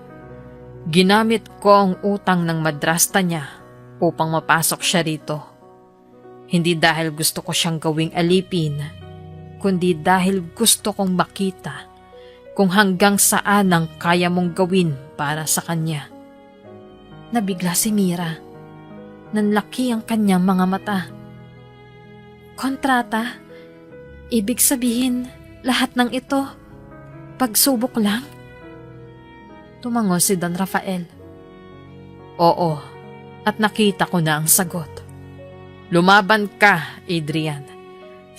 Ginamit ko ang utang ng madrasta niya upang mapasok siya rito. Hindi dahil gusto ko siyang gawing alipin, kundi dahil gusto kong makita kung hanggang saan ang kaya mong gawin para sa kanya. Nabigla si Mira. Nanlaki ang kanyang mga mata. Kontrata? Ibig sabihin, lahat ng ito, pagsubok lang? Tumango si Don Rafael. Oo, at nakita ko na ang sagot. Lumaban ka, Adrian.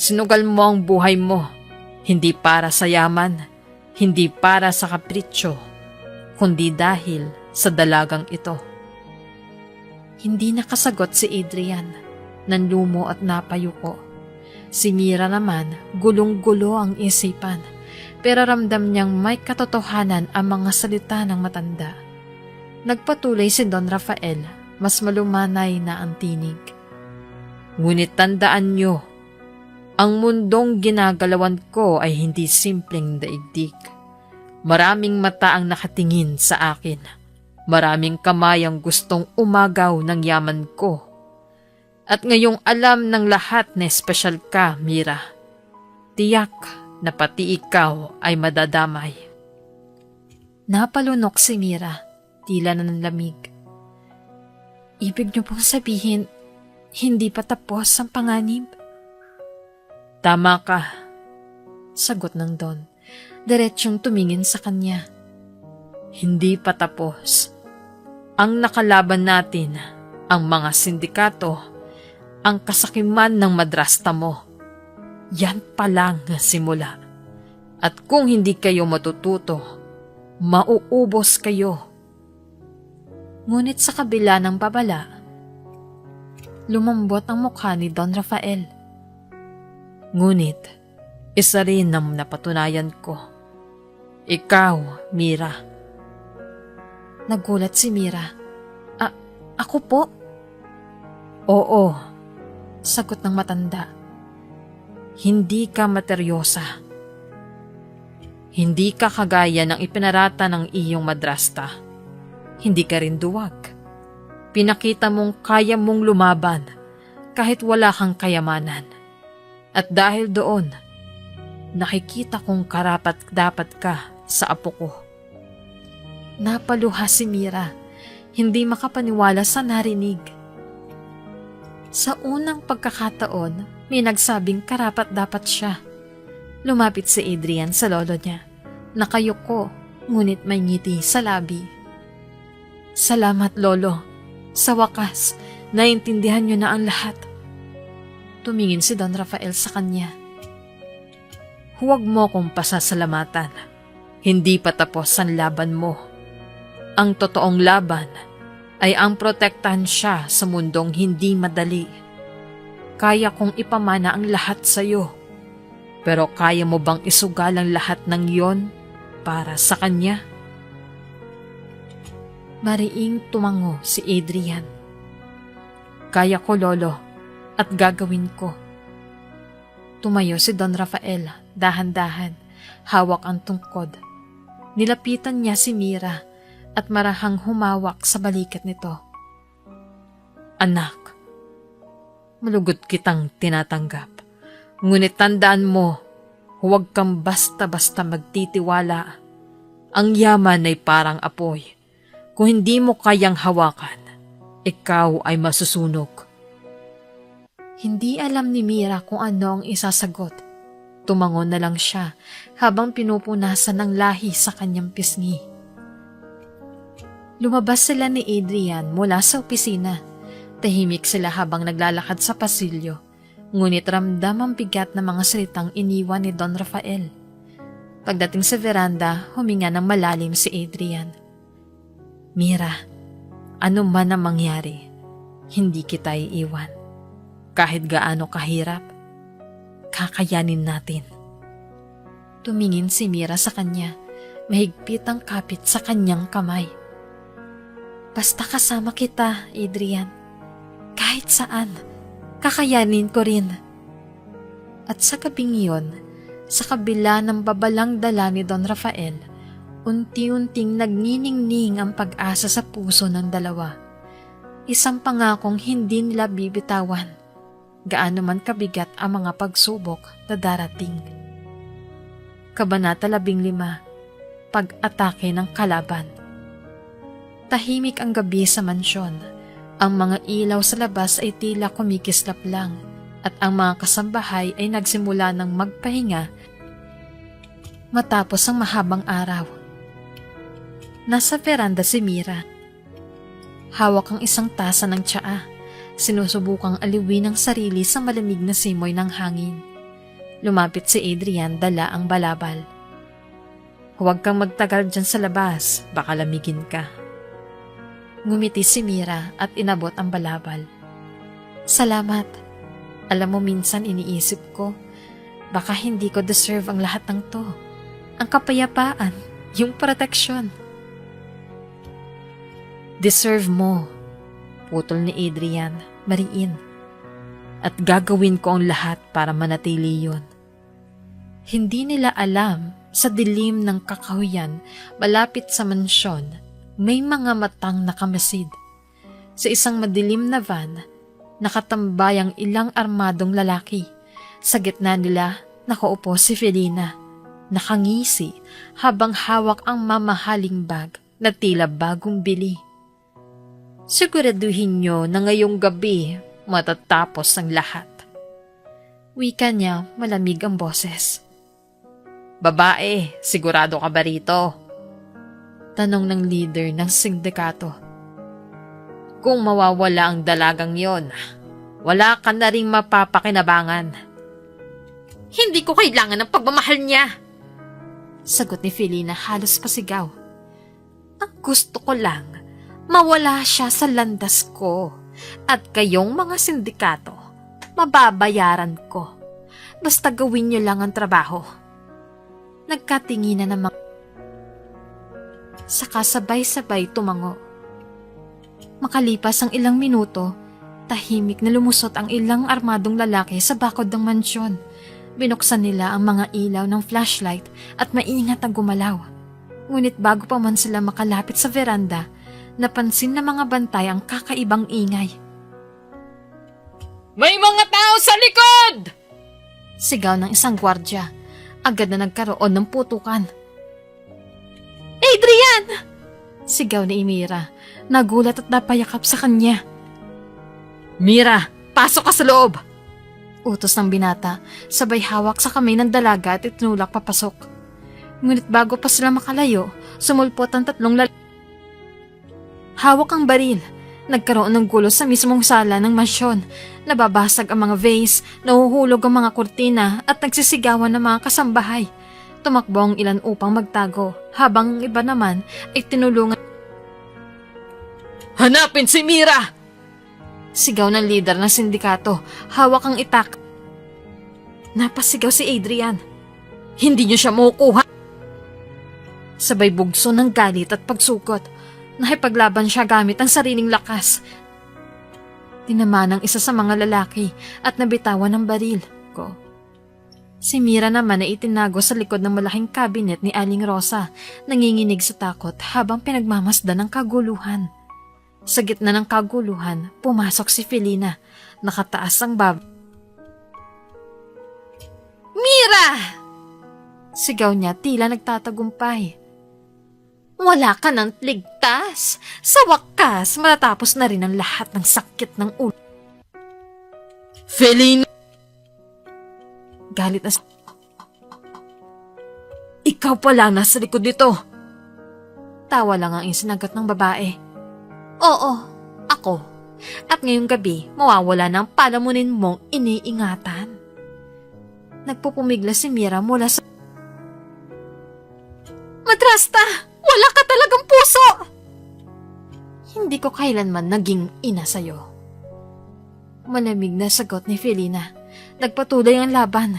Sinugal mo ang buhay mo, hindi para sa yaman, hindi para sa kapritsyo, kundi dahil sa dalagang ito. Hindi nakasagot si Adrian, nanlumo at napayuko. Si Mira naman, gulong-gulo ang isipan, pero ramdam niyang may katotohanan ang mga salita ng matanda. Nagpatuloy si Don Rafael, mas malumanay na ang tinig. Ngunit tandaan niyo, ang mundong ginagalawan ko ay hindi simpleng daigdig. Maraming mata ang nakatingin sa akin. Maraming kamay ang gustong umagaw ng yaman ko. At ngayong alam ng lahat na espesyal ka, Mira, tiyak na pati ikaw ay madadamay. Napalunok si Mira, tila na ng lamig. Ibig niyo pong sabihin, hindi pa tapos ang panganib? Tama ka, sagot ng Don. Diretsyong tumingin sa kanya. Hindi pa tapos. Ang nakalaban natin, ang mga sindikato, ang kasakiman ng madrasta mo. Yan pa lang ang simula. At kung hindi kayo matututo, mauubos kayo. Ngunit sa kabila ng babala, lumambot ang mukha ni Don Rafael. Ngunit, isa rin ang napatunayan ko. Ikaw, Mira. Nagulat si Mira. Ako po? Oo, sagot ng matanda. Hindi ka materyosa. Hindi ka kagaya ng ipinarata ng iyong madrasta. Hindi ka rin duwag. Pinakita mong kaya mong lumaban kahit wala kang kayamanan. At dahil doon, nakikita kong karapat-dapat ka sa apo ko. Napaluha si Mira, hindi makapaniwala sa narinig. Sa unang pagkakataon, may nagsabing karapat-dapat siya. Lumapit si Adrian sa lolo niya. Nakayuko, ngunit may ngiti sa labi. Salamat, Lolo. Sa wakas, naintindihan niyo na ang lahat. Tumingin si Don Rafael sa kanya. Huwag mo kong pasasalamatan. Hindi pa tapos ang laban mo. Ang totoong laban ay ang protektahan siya sa mundong hindi madali. Kaya kong ipamana ang lahat sa iyo. Pero kaya mo bang isugal ang lahat ng iyon para sa kanya? Mariing tumango si Adrian. Kaya ko, Lolo, at gagawin ko. Tumayo si Don Rafael, dahan-dahan, hawak ang tungkod. Nilapitan niya si Mira at marahang humawak sa balikat nito. Anak, malugod kitang tinatanggap. Ngunit tandaan mo, huwag kang basta-basta magtitiwala. Ang yaman ay parang apoy. Kung hindi mo kayang hawakan, ikaw ay masusunog. Hindi alam ni Mira kung ano ang isasagot. Tumangon na lang siya habang pinupunasan ng lahi sa kanyang pisngi. Lumabas sila ni Adrian mula sa opisina. Tahimik sila habang naglalakad sa pasilyo. Ngunit ramdam ang bigat na mga salitang iniwan ni Don Rafael. Pagdating sa veranda, huminga ng malalim si Adrian. Mira, ano man ang mangyari, hindi kita iiwan. Kahit gaano kahirap, kakayanin natin. Tumingin si Mira sa kanya, mahigpit ang kapit sa kanyang kamay. Basta kasama kita, Adrian. Kahit saan, kakayanin ko rin. At sa gabing iyon, sa kabila ng babalang dala ni Don Rafael, unti-unting nagniningning ang pag-asa sa puso ng dalawa. Isang pangakong hindi nila bibitawan, gaano man kabigat ang mga pagsubok na darating. Kabanata 15, Pag-atake ng kalaban. Tahimik ang gabi sa mansyon. Ang mga ilaw sa labas ay tila kumikislap lang at ang mga kasambahay ay nagsimula ng magpahinga matapos ang mahabang araw. Nasa veranda si Mira. Hawak ang isang tasa ng tsaa. Sinusubukang aliwin ang sarili sa malamig na simoy ng hangin. Lumapit si Adrian, dala ang balabal. Huwag kang magtagal dyan sa labas, baka lamigin ka. Ngumiti si Mira at inabot ang balabal. Salamat. Alam mo, minsan iniisip ko, baka hindi ko deserve ang lahat ng to. Ang kapayapaan, yung proteksyon. Deserve mo, putol ni Adrian, mariin. At gagawin ko ang lahat para manatili yun. Hindi nila alam, sa dilim ng kakahuyan, malapit sa mansyon, may mga matang nakamasid. Sa isang madilim na van, nakatambay ang ilang armadong lalaki. Sa gitna nila, nakaupo si Felina. Nakangisi habang hawak ang mamahaling bag na tila bagong bili. Siguraduhin nyo na ngayong gabi matatapos ang lahat. Wika niya, malamig ang boses. Babae, sigurado ka ba rito? Tanong ng leader ng sindikato. Kung mawawala ang dalagang yon, wala ka na ring mapapakinabangan. Hindi ko kailangan ng pagmamahal niya. Sagot ni Felina halos pasigaw. Ang gusto ko lang, mawala siya sa landas ko at kayong mga sindikato, mababayaran ko. Basta gawin niyo lang ang trabaho. Nagkatinginan ng mga saka sabay-sabay tumango. Makalipas ang ilang minuto, tahimik na lumusot ang ilang armadong lalaki sa bakod ng mansyon. Binuksan nila ang mga ilaw ng flashlight at maingat ang gumalaw. Ngunit bago pa man sila makalapit sa veranda, napansin ng mga bantay ang kakaibang ingay. May mga tao sa likod! Sigaw ng isang gwardya. Agad na nagkaroon ng putukan. Adrian! Sigaw ni Mira. Nagulat at napayakap sa kanya. Mira, pasok ka sa loob! Utos ng binata, sabay hawak sa kamay ng dalaga at itinulak papasok. Ngunit bago pa sila makalayo, sumulpot ang tatlong lalaki. Hawak ang baril. Nagkaroon ng gulo sa mismong sala ng mansyon. Nababasag ang mga vase, nahuhulog ang mga kurtina at nagsisigawan ng mga kasambahay. Tumakbo ang ilan upang magtago, habang ang iba naman ay tinulungan. Hanapin si Mira! Sigaw ng leader ng sindikato, hawak ang itak. Napasigaw si Adrian. Hindi niyo siya makukuha. Sabay bugso ng galit at pagsukot. Nakipaglaban siya gamit ang sariling lakas. Tinamaan ng isa sa mga lalaki at nabitawan ng baril ko. Si Mira naman ay itinago sa likod ng malaking kabinet ni Aling Rosa, nanginginig sa takot habang pinagmamasdan ng kaguluhan. Sa gitna ng kaguluhan, pumasok si Felina, nakataas ang bab. Mira! Sigaw niya tila nagtatagumpay. Wala ka nang ligtas. Sa wakas, matatapos na rin ang lahat ng sakit ng ulo. Felina! Galit na Ikaw pala nasa likod nito. Tawa lang ang isinagot ng babae. Oo, ako. At ngayong gabi, mawawala ng palamunin mong iniingatan. Nagpupumigla si Mira mula sa... Madrasta! Wala ka talagang puso! Hindi ko kailanman naging ina sa'yo. Malamig na sagot ni Felina. Nagpatuloy ang laban.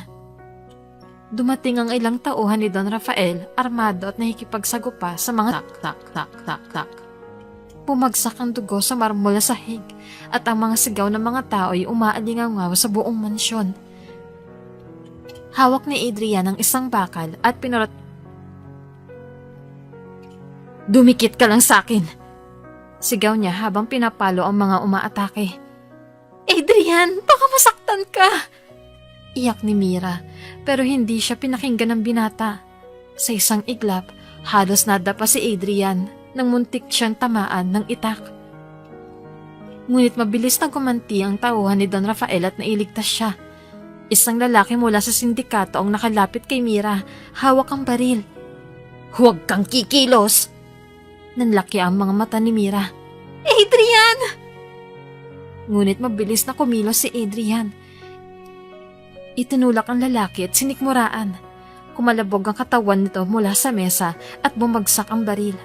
Dumating ang ilang tauhan ni Don Rafael, armado at nakikipagsagupa sa mga tak. Bumagsak ang dugo sa marmol na sahig at ang mga sigaw ng mga tao ay umaalingaw sa buong mansyon. Hawak ni Adrian ang isang bakal at pinurot. Dumikit ka lang sa akin! Sigaw niya habang pinapalo ang mga umaatake. Adrian, baka masaktan ka! Iyak ni Mira, pero hindi siya pinakinggan ng binata. Sa isang iglap, halos nadapa si Adrian nang muntik siyang tamaan ng itak. Ngunit mabilis na gumanti ang tauhan ni Don Rafael at nailigtas siya. Isang lalaki mula sa sindikato ang nakalapit kay Mira, hawak ang baril. Huwag kang kikilos! Nanlaki ang mga mata ni Mira. Adrian! Ngunit mabilis na kumilos si Adrian. Itinulak ang lalaki at sinikmuraan. Kumalabog ang katawan nito mula sa mesa at bumagsak ang baril.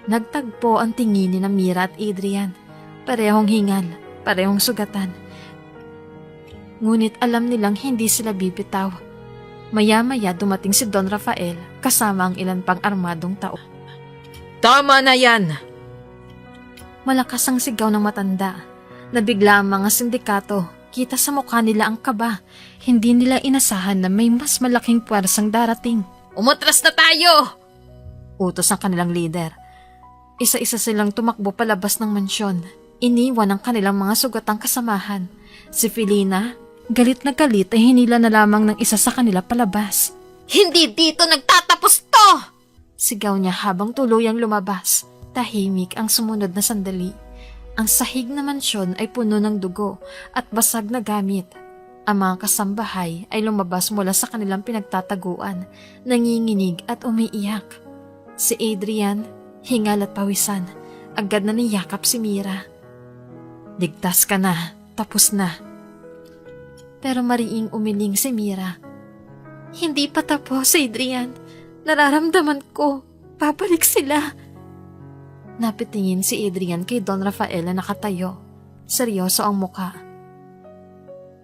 Nagtagpo ang tingin ni Mira at Adrian. Parehong hingal, parehong sugatan. Ngunit alam nilang hindi sila bibitaw. Maya-maya dumating si Don Rafael kasama ang ilan pang armadong tao. Tama na yan! Malakas ang sigaw ng matanda. Nabigla ang mga sindikato. Kita sa mukha nila ang kaba. Hindi nila inasahan na may mas malaking puwersang darating. Umatras na tayo! Utos ng kanilang leader. Isa-isa silang tumakbo palabas ng mansyon. Iniwan ang kanilang mga sugatang kasamahan. Si Felina, galit na galit ay hinila na lamang ng isa sa kanila palabas. Hindi dito nagtatapos to! Sigaw niya habang tuluyang lumabas. Tahimik ang sumunod na sandali. Ang sahig na mansyon ay puno ng dugo at basag na gamit. Ang mga kasambahay ay lumabas mula sa kanilang pinagtataguan, nanginginig at umiiyak. Si Adrian, hingal at pawisan, agad na niyakap si Mira. Ligtas ka na, tapos na. Pero mariing umiling si Mira. Hindi pa tapos, Adrian. Nararamdaman ko, babalik sila. Napitingin si Adrian kay Don Rafael na nakatayo. Seryoso ang muka.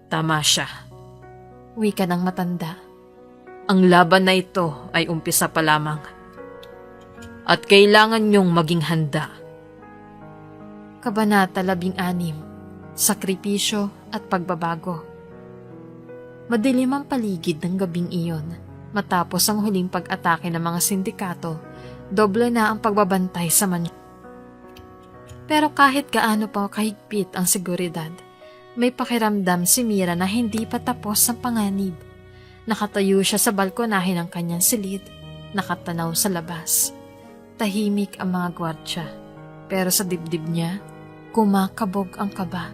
Tama siya. Wika ng matanda. Ang laban na ito ay umpisa pa lamang. At kailangan niyong maging handa. Kabanata 16. Sakripisyo at pagbabago. Madilim ang paligid ng gabing iyon. Matapos ang huling pag-atake ng mga sindikato, doble na ang pagbabantay sa mansyon. Pero kahit gaano pa kahigpit ang seguridad, may pakiramdam si Mira na hindi pa tapos ang panganib. Nakatayo siya sa balkonahe ng kanyang silid, nakatanaw sa labas. Tahimik ang mga gwardya, pero sa dibdib niya, kumakabog ang kaba.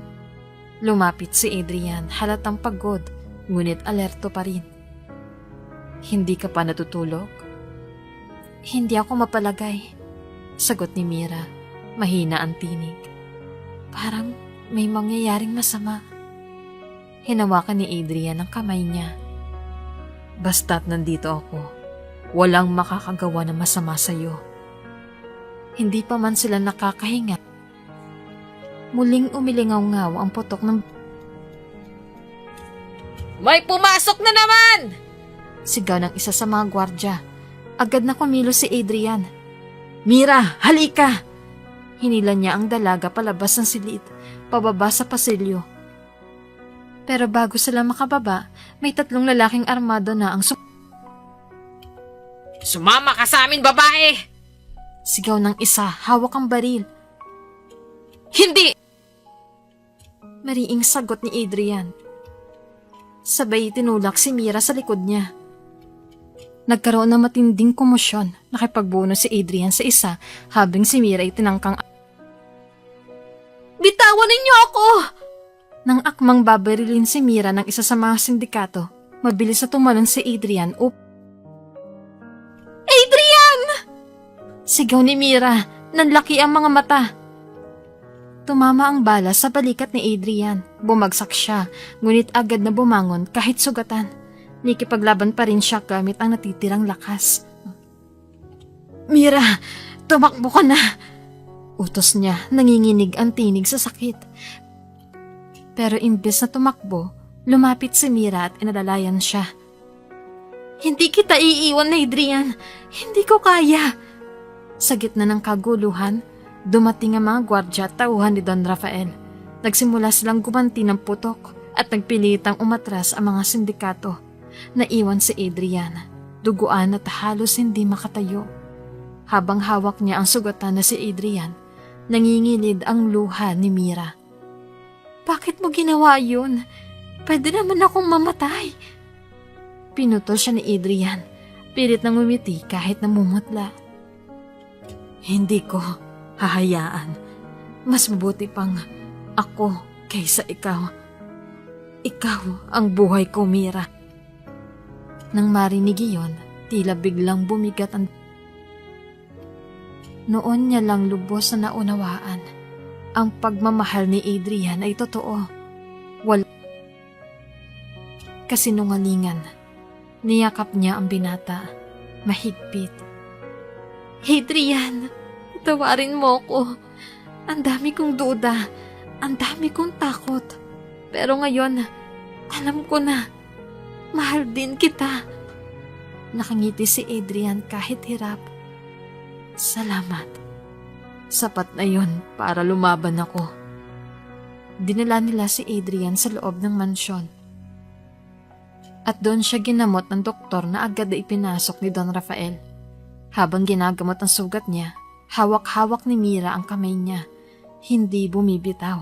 Lumapit si Adrian, halatang pagod, ngunit alerto pa rin. Hindi ka pa natutulog? Hindi ako mapalagay, sagot ni Mira. Mahina ang tinig. Parang may mangyayaring masama. Hinawakan ni Adrian ang kamay niya. Basta't nandito ako, walang makakagawa ng masama sa iyo. Hindi pa man sila nakakahinga. Muling umilingaw-ngaw ang putok ng... May pumasok na naman! Sigaw ng isa sa mga gwardya. Agad na kumilos si Adrian. Mira, halika! Hinila niya ang dalaga palabas ng silid, pababa sa pasilyo. Pero bago sila makababa, may 3 lalaking armado na ang Sumama ka sa amin, babae! Sigaw ng isa, hawak ang baril. Hindi! Mariing sagot ni Adrian. Sabay tinulak si Mira sa likod niya. Nagkaroon ng matinding komosyon. Nakipagbuno si Adrian sa isa habang si Mira ay tinangkang Bitawan ninyo ako! Nang akmang babarilin si Mira ng isa sa mga sindikato, mabilis na tumalon si Adrian Adrian! Sigaw ni Mira, nanlaki ang mga mata. Tumama ang bala sa balikat ni Adrian. Bumagsak siya, ngunit agad na bumangon kahit sugatan. Nikipaglaban pa rin siya gamit ang natitirang lakas. Mira, tumakbo ka na! Utos niya, nanginginig ang tinig sa sakit. Pero imbes na tumakbo, lumapit si Mira at inalalayan siya. Hindi kita iiwan, Adrian. Hindi ko kaya. Sa gitna ng kaguluhan, dumating ang mga gwardya at tauhan ni Don Rafael. Nagsimula silang gumanti ng putok at nagpilitang umatras ang mga sindikato. Naiwan si Adrian, duguan at halos hindi makatayo. Habang hawak niya ang sugatan na si Adrian, nangingilid ang luha ni Mira. Bakit mo ginawa yun? Pwede naman akong mamatay. Pinutol siya ni Adrian, pilit nang umiti kahit namumutla. Hindi ko hahayaan. Mas mabuti pang ako kaysa ikaw. Ikaw ang buhay ko, Mira. Nang marinig iyon, tila biglang bumigat ang... Noon niya lang lubos na naunawaan. Ang pagmamahal ni Adrian ay totoo. Kasinungalingan. Niyakap niya ang binata. Mahigpit. Adrian, tawarin mo ko. Ang dami kong duda. Ang dami kong takot. Pero ngayon, alam ko na. Mahal din kita. Nakangiti si Adrian kahit hirap. Salamat. Sapat na yun para lumaban ako. Dinala nila si Adrian sa loob ng mansyon. At doon siya ginamot ng doktor na agad na ipinasok ni Don Rafael. Habang ginagamot ang sugat niya, hawak-hawak ni Mira ang kamay niya. Hindi bumibitaw.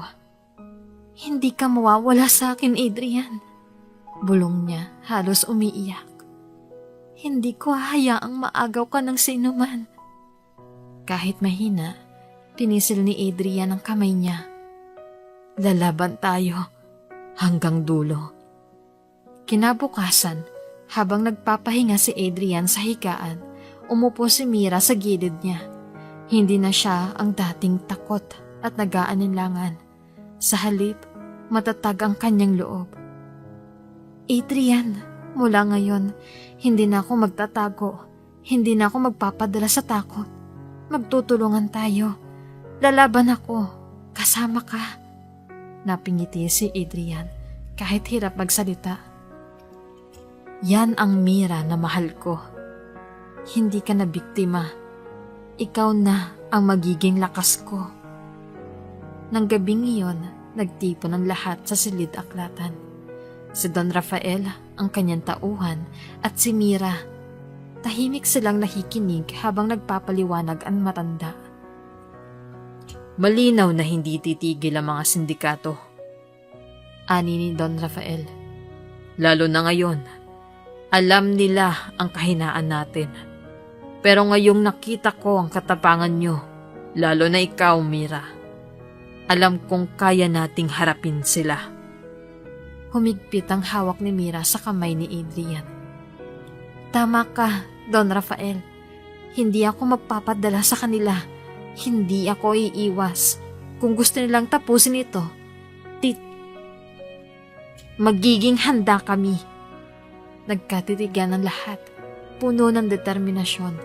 Hindi ka mawawala sa akin, Adrian. Bulong niya, halos umiiyak. Hindi ko hahayaang maagaw ka ng sinuman. Kahit mahina, pinisil ni Adrian ang kamay niya. Lalaban tayo hanggang dulo. Kinabukasan, habang nagpapahinga si Adrian sa higaan, umupo si Mira sa gilid niya. Hindi na siya ang dating takot at nag-aalinlangan. Sa halip, matatag ang kanyang loob. Adrian, mula ngayon, hindi na ako magtatago. Hindi na ako magpapadala sa takot. Magtutulungan tayo. Lalaban ako. Kasama ka. Napingiti si Adrian kahit hirap magsalita. Yan ang Mira na mahal ko. Hindi ka na biktima. Ikaw na ang magiging lakas ko. Nang gabing iyon, nagtipon ang lahat sa silid aklatan. Si Don Rafael, ang kanyang tauhan, at si Mira. Tahimik silang nakikinig habang nagpapaliwanag ang matanda. Malinaw na hindi titigil ang mga sindikato. Ani ni Don Rafael. Lalo na ngayon, alam nila ang kahinaan natin. Pero ngayong nakita ko ang katapangan nyo, lalo na ikaw, Mira. Alam kong kaya nating harapin sila. Humigpit ang hawak ni Mira sa kamay ni Adrian. Tama ka, Don Rafael. Hindi ako magpapadala sa kanila. Hindi ako iiwas. Kung gusto nilang tapusin ito, magiging handa kami. Nagkatitigan ng lahat, puno ng determinasyon.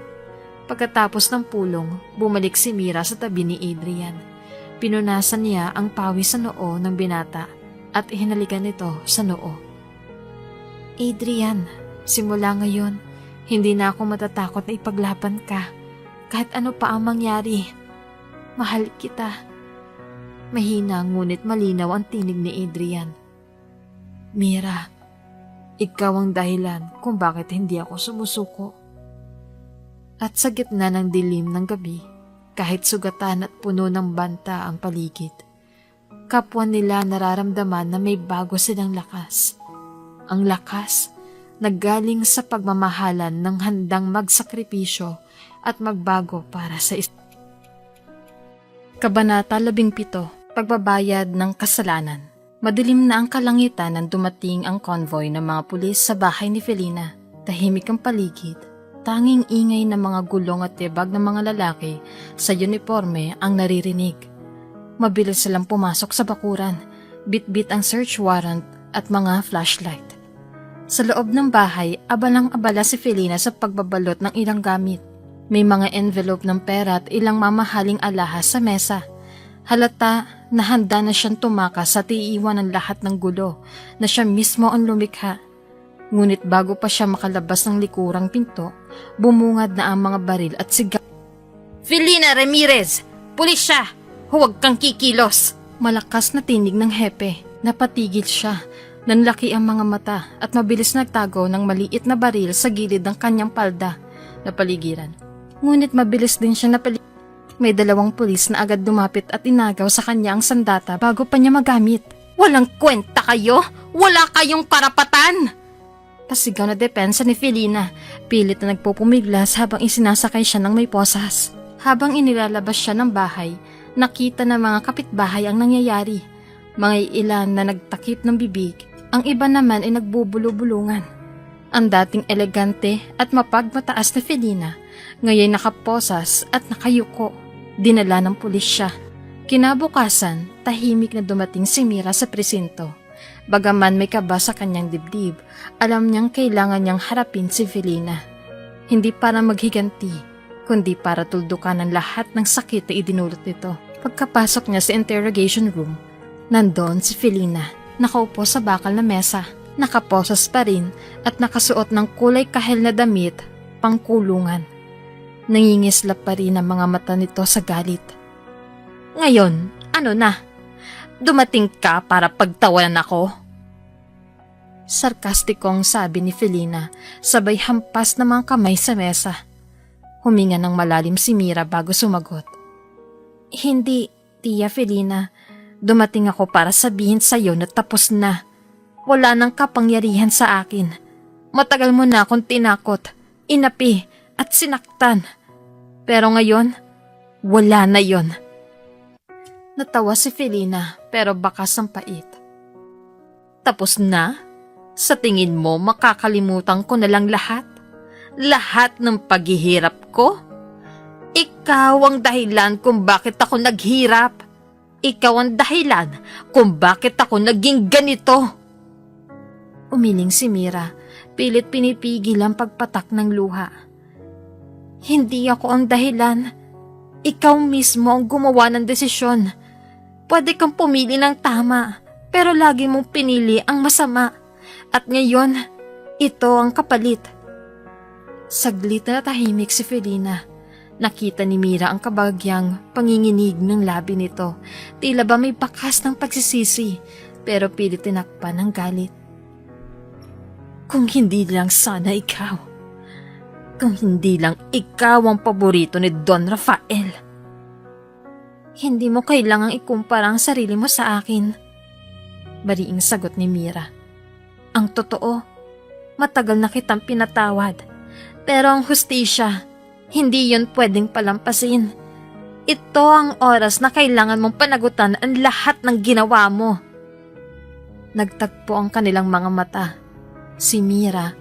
Pagkatapos ng pulong, bumalik si Mira sa tabi ni Adrian. Pinunasan niya ang pawis sa noo ng binata at hinalikan ito sa noo. Adrian, simula ngayon, hindi na ako matatakot na ipaglaban ka. Kahit ano pa ang mangyari, mahal kita. Mahina ngunit malinaw ang tinig ni Adrian. Mira, ikaw ang dahilan kung bakit hindi ako sumusuko. At sa gitna ng dilim ng gabi, kahit sugatan at puno ng banta ang paligid, kapwa nila nararamdaman na may bago silang lakas. ang lakas na galing sa pagmamahalan ng handang magsakripisyo at magbago para sa Kabanata 17, Pagbabayad ng Kasalanan. Madilim na ang kalangitan nang dumating ang convoy ng mga pulis sa bahay ni Felina. Tahimik ang paligid. Tanging ingay ng mga gulong at tibag ng mga lalaki sa uniforme ang naririnig. Mabilis silang pumasok sa bakuran, bit-bit ang search warrant at mga flashlight. Sa loob ng bahay, abalang-abala si Felina sa pagbabalot ng ilang gamit. May mga envelope ng pera at ilang mamahaling alahas sa mesa. Halata na handa na siyang tumakas at iiwan ang lahat ng gulo na siya mismo ang lumikha. Ngunit bago pa siya makalabas ng likurang pinto, bumungad na ang mga baril at sigaw. Felina Ramirez! Pulis siya! Huwag kang kikilos! Malakas na tinig ng hepe. Napatigil siya. Nanlaki ang mga mata at mabilis nagtago ng maliit na baril sa gilid ng kanyang palda na paligiran. Ngunit mabilis din siya napaligiran. May 2 pulis na agad dumapit at inagaw sa kanya ang sandata bago pa niya magamit. Walang kwenta kayo! Wala kayong karapatan! Pasigaw na depensa ni Felina. Pilit na nagpupumiglas habang isinasakay siya ng may posas. Habang inilalabas siya ng bahay, nakita ng mga kapitbahay ang nangyayari. Mga ilan na nagtakip ng bibig, ang iba naman ay nagbubulubulungan. Ang dating elegante at mapagmataas na Felina, ngayon nakaposas at nakayuko. Dinala ng pulis siya. Kinabukasan, tahimik na dumating si Mira sa presinto. Bagaman may kaba sa kanyang dibdib, alam niyang kailangan niyang harapin si Felina. Hindi para maghiganti, kundi para tuldukan ang lahat ng sakit na idinulot nito. Pagkapasok niya sa interrogation room, nandoon si Felina, nakaupo sa bakal na mesa, nakaposas pa rin at nakasuot ng kulay kahel na damit, pangkulungan. Nangingislap pa rin ang mga mata nito sa galit. Ngayon, ano na? Dumating ka para pagtawanan ako? Sarkastikong sabi ni Felina, sabay hampas ng mga kamay sa mesa. Huminga ng malalim si Mira bago sumagot. Hindi, Tia Felina. Dumating ako para sabihin sa'yo na tapos na. Wala nang kapangyarihan sa akin. Matagal mo na akong tinakot, inapi at sinaktan. Pero ngayon, wala na yon. Natawa si Felina pero bakas ang pait. Tapos na? Sa tingin mo makakalimutan ko na lang lahat? Lahat ng paghihirap ko? Ikaw ang dahilan kung bakit ako naghirap. Ikaw ang dahilan kung bakit ako naging ganito. Umiling si Mira, pilit pinipigil ang pagpatak ng luha. Hindi ako ang dahilan. Ikaw mismo ang gumawa ng desisyon. Pwede kang pumili ng tama, pero lagi mong pinili ang masama. At ngayon, ito ang kapalit. Saglit na tahimik si Felina. Nakita ni Mira ang kabagyang panginginig ng labi nito. Tila ba may bakas ng pagsisisi, pero pilit tinakpan ng galit. Kung hindi lang sana ikaw. Kung hindi lang ikaw ang paborito ni Don Rafael. Hindi mo kailangang ikumpara ang sarili mo sa akin. Bariing sagot ni Mira. Ang totoo, matagal na kitang pinatawad. Pero ang hustisya, hindi yon pwedeng palampasin. Ito ang oras na kailangan mong panagutan ang lahat ng ginawa mo. Nagtagpo ang kanilang mga mata. Si Mira,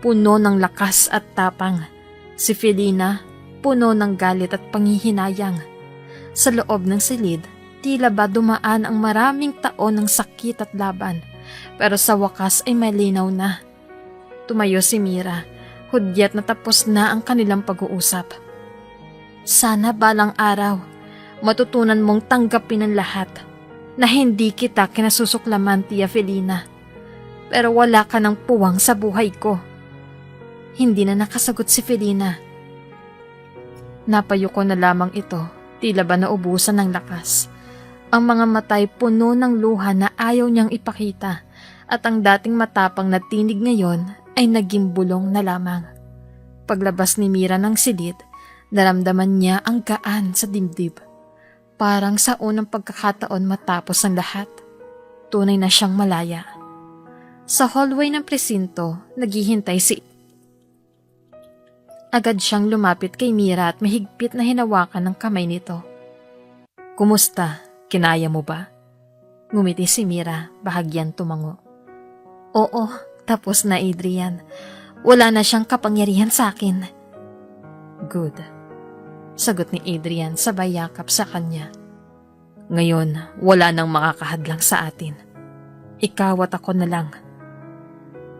puno ng lakas at tapang. Si Felina, puno ng galit at panghihinayang. Sa loob ng silid, tila ba dumaan ang maraming taon ng sakit at laban. Pero sa wakas ay malinaw na. Tumayo si Mira, hudyat na tapos na ang kanilang pag-uusap. Sana balang araw, matutunan mong tanggapin ang lahat na hindi kita kinasusuklaman, Tia Felina. Pero wala ka ng puwang sa buhay ko. Hindi na nakasagot si Felina. Napayuko na lamang ito. Tila ba naubusan ng lakas. Ang mga matay puno ng luha na ayaw niyang ipakita at ang dating matapang na tinig ngayon ay naging bulong na lamang. Paglabas ni Mira ng silid, naramdaman niya ang gaan sa dibdib. Parang sa unang pagkakataon matapos ang lahat, tunay na siyang malaya. Sa hallway ng presinto, naghihintay si... Agad siyang lumapit kay Mira at mahigpit na hinawakan ng kamay nito. Kumusta? Kinaya mo ba? Ngumiti si Mira, bahagyan tumango. Oo, tapos na Adrian. Wala na siyang kapangyarihan sa akin. Good. Sagot ni Adrian sabay yakap sa kanya. Ngayon, wala nang makakahadlang sa atin. Ikaw at ako na lang.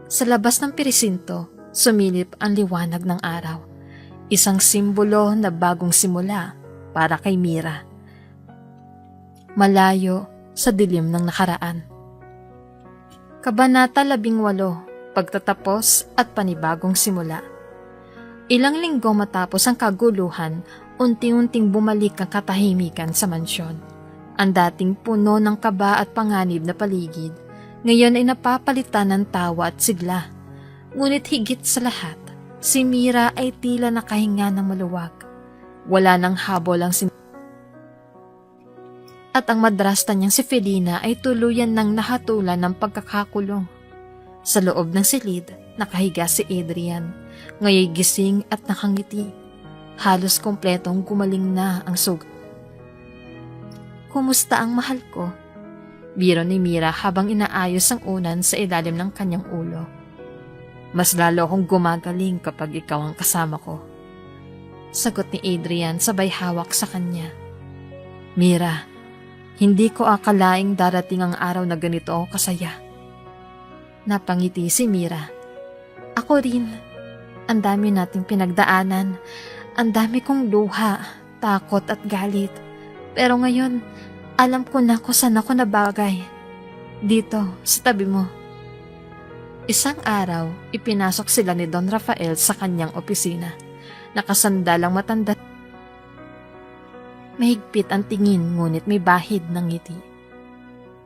Sa labas ng presinto, sumilip ang liwanag ng araw. Isang simbolo na bagong simula para kay Mira. Malayo sa dilim ng nakaraan. Kabanata 18, Pagtatapos at panibagong simula. Ilang linggo matapos ang kaguluhan, unti-unting bumalik ang katahimikan sa mansyon. Ang dating puno ng kaba at panganib na paligid, ngayon ay napapalitan ng tawa at sigla. Ngunit higit sa lahat, si Mira ay tila nakahinga ng maluwag. Wala nang habol ang at ang madrasta niyang si Felina ay tuluyan ng nahatulan ng pagkakakulong. Sa loob ng silid, nakahiga si Adrian, ngayon gising at nakangiti. Halos kompletong gumaling na ang sugat. Kumusta ang mahal ko? Biro ni Mira habang inaayos ang unan sa ilalim ng kanyang ulo. Mas lalo akong gumagaling kapag ikaw ang kasama ko. Sagot ni Adrian sabay hawak sa kanya. Mira, hindi ko akalaing darating ang araw na ganito ako kasaya. Napangiti si Mira. Ako rin. Ang dami nating pinagdaanan. Ang dami kong luha, takot at galit. Pero ngayon, alam ko na kung saan ako nabagay. Dito, sa tabi mo. Isang araw, ipinasok sila ni Don Rafael sa kanyang opisina. Nakasandalang matanda. Mahigpit ang tingin ngunit may bahid ng ngiti.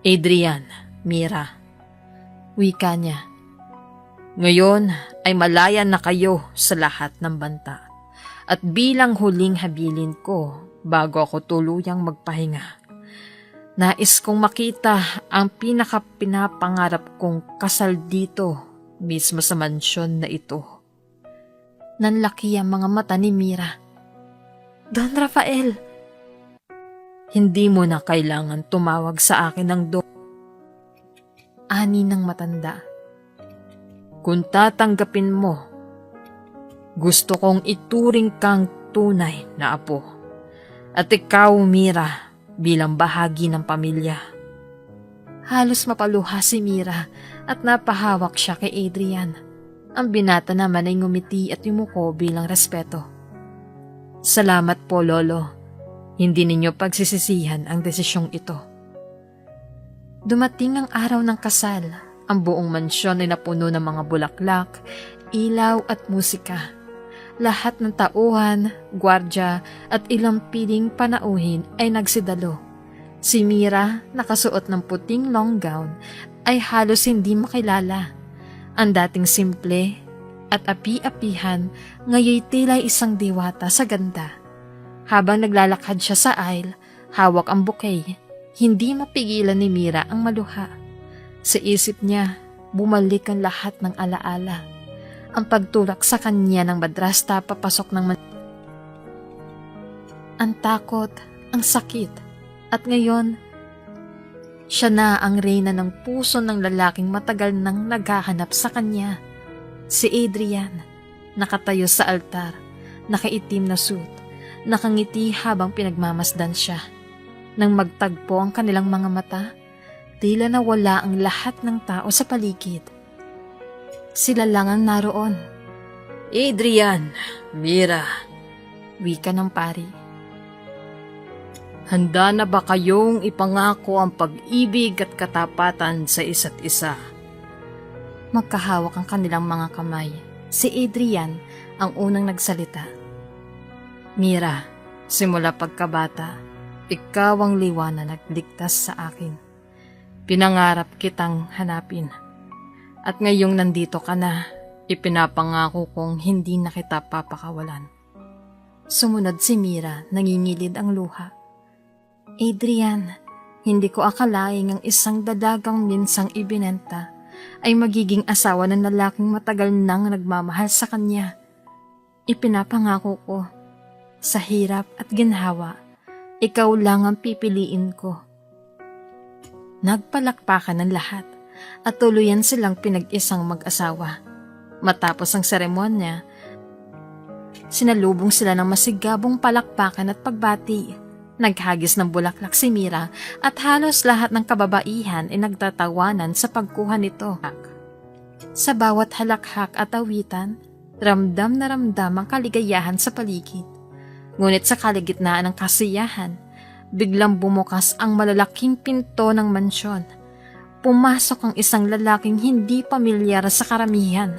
Adrian, Mira. Wika niya. Ngayon ay malaya na kayo sa lahat ng banta. At bilang huling habilin ko bago ako tuluyang magpahinga, nais kong makita ang pinakapinapangarap kong kasal dito mismo sa mansyon na ito. Nanlaki ang mga mata ni Mira. Don Rafael! Hindi mo na kailangan tumawag sa akin ng Ani ng matanda. Kung tatanggapin mo, gusto kong ituring kang tunay na apo. At ikaw, Mira, bilang bahagi ng pamilya. Halos mapaluha si Mira at napahawak siya kay Adrian. Ang binata naman ay ngumiti at yumuko bilang respeto. Salamat po, Lolo. Hindi ninyo pagsisisihan ang desisyong ito. Dumating ang araw ng kasal. Ang buong mansyon ay napuno ng mga bulaklak, ilaw at musika. Lahat ng tauhan, gwardya at ilang piling panauhin ay nagsidalo. Si Mira, nakasuot ng puting long gown, ay halos hindi makilala. Ang dating simple at api-apihan, ngayon tila isang diwata sa ganda. Habang naglalakad siya sa aisle, hawak ang bouquet, hindi mapigilan ni Mira ang maluha. Sa isip niya, bumalik ang lahat ng alaala. Ang pagtulak sa kanya ng madrasta papasok ng ang takot, ang sakit, at ngayon, siya na ang reyna ng puso ng lalaking matagal nang naghahanap sa kanya. Si Adrian, nakatayo sa altar, nakaitim na suit, nakangiti habang pinagmamasdan siya. Nang magtagpo ang kanilang mga mata, tila nawala ang lahat ng tao sa paligid. Sila lang ang naroon. Adrian, Mira, Wika ng pari. handa na ba kayong ipangako ang pag-ibig at katapatan sa isa't isa? Magkahawak ang kanilang mga kamay. Si Adrian ang unang nagsalita. Mira, simula pagkabata, ikaw ang liwanag na nagligtas sa akin. Pinangarap kitang hanapin. At ngayong nandito ka na, ipinapangako kong hindi na kita papakawalan. Sumunod si Mira, nangingilid ang luha. Adrian, hindi ko akalaing ang isang dadagang minsang ibinenta ay magiging asawa ng lalaking matagal nang nagmamahal sa kanya. Ipinapangako ko, sa hirap at ginhawa, ikaw lang ang pipiliin ko. Nagpalakpakan ng lahat at tuluyan silang pinag-isang mag-asawa. Matapos ang seremonya, sinalubong sila ng masigabong palakpakan at pagbati. Naghagis ng bulaklak si Mira at halos lahat ng kababaihan ay nagtatawanan sa pagkuha nito. Sa bawat halakhak at awitan, ramdam na ramdam ang kaligayahan sa paligid. Ngunit sa kaligitnaan ng kasiyahan, biglang bumukas ang malalaking pinto ng mansyon. Pumasok ang isang lalaking hindi pamilyar sa karamihan.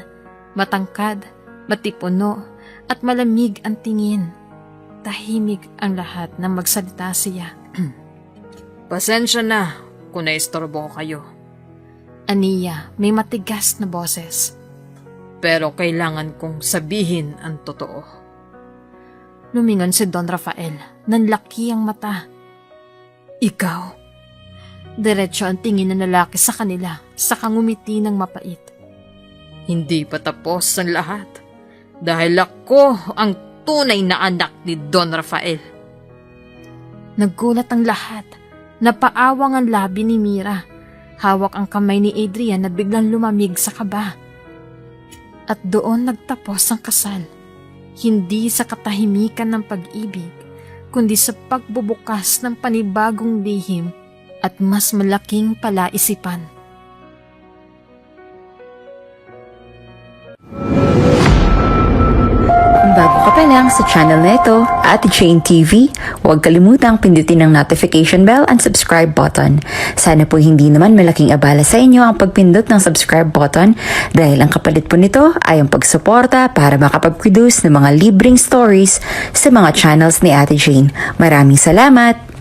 Matangkad, matipuno, at malamig ang tingin. Tahimik ang lahat nang magsalita siya. Pasensya na kung naistorbo kayo. Aniya, may matigas na boses. Pero kailangan kong sabihin ang totoo. Lumingon si Don Rafael, nanlaki ang mata. Ikaw? Diretso ang tingin ng lalaki sa kanila, saka ngumiti ng mapait. Hindi pa tapos ang lahat. Dahil ako ang tunay na anak ni Don Rafael. Naggulat ang lahat. Napaawang ang labi ni Mira. Hawak ang kamay ni Adrian na biglang lumamig sa kaba. At doon nagtapos ang kasal. Hindi sa katahimikan ng pag-ibig, kundi sa pagbubukas ng panibagong lihim at mas malaking palaisipan. Kung bago ka pa lang sa channel na ito, Ate Jane TV, huwag kalimutang pindutin ang notification bell and subscribe button. Sana po hindi naman malaking abala sa inyo ang pagpindot ng subscribe button dahil ang kapalit po nito ay ang pagsuporta para makapag-produce ng mga libreng stories sa mga channels ni Ate Jane. Maraming salamat!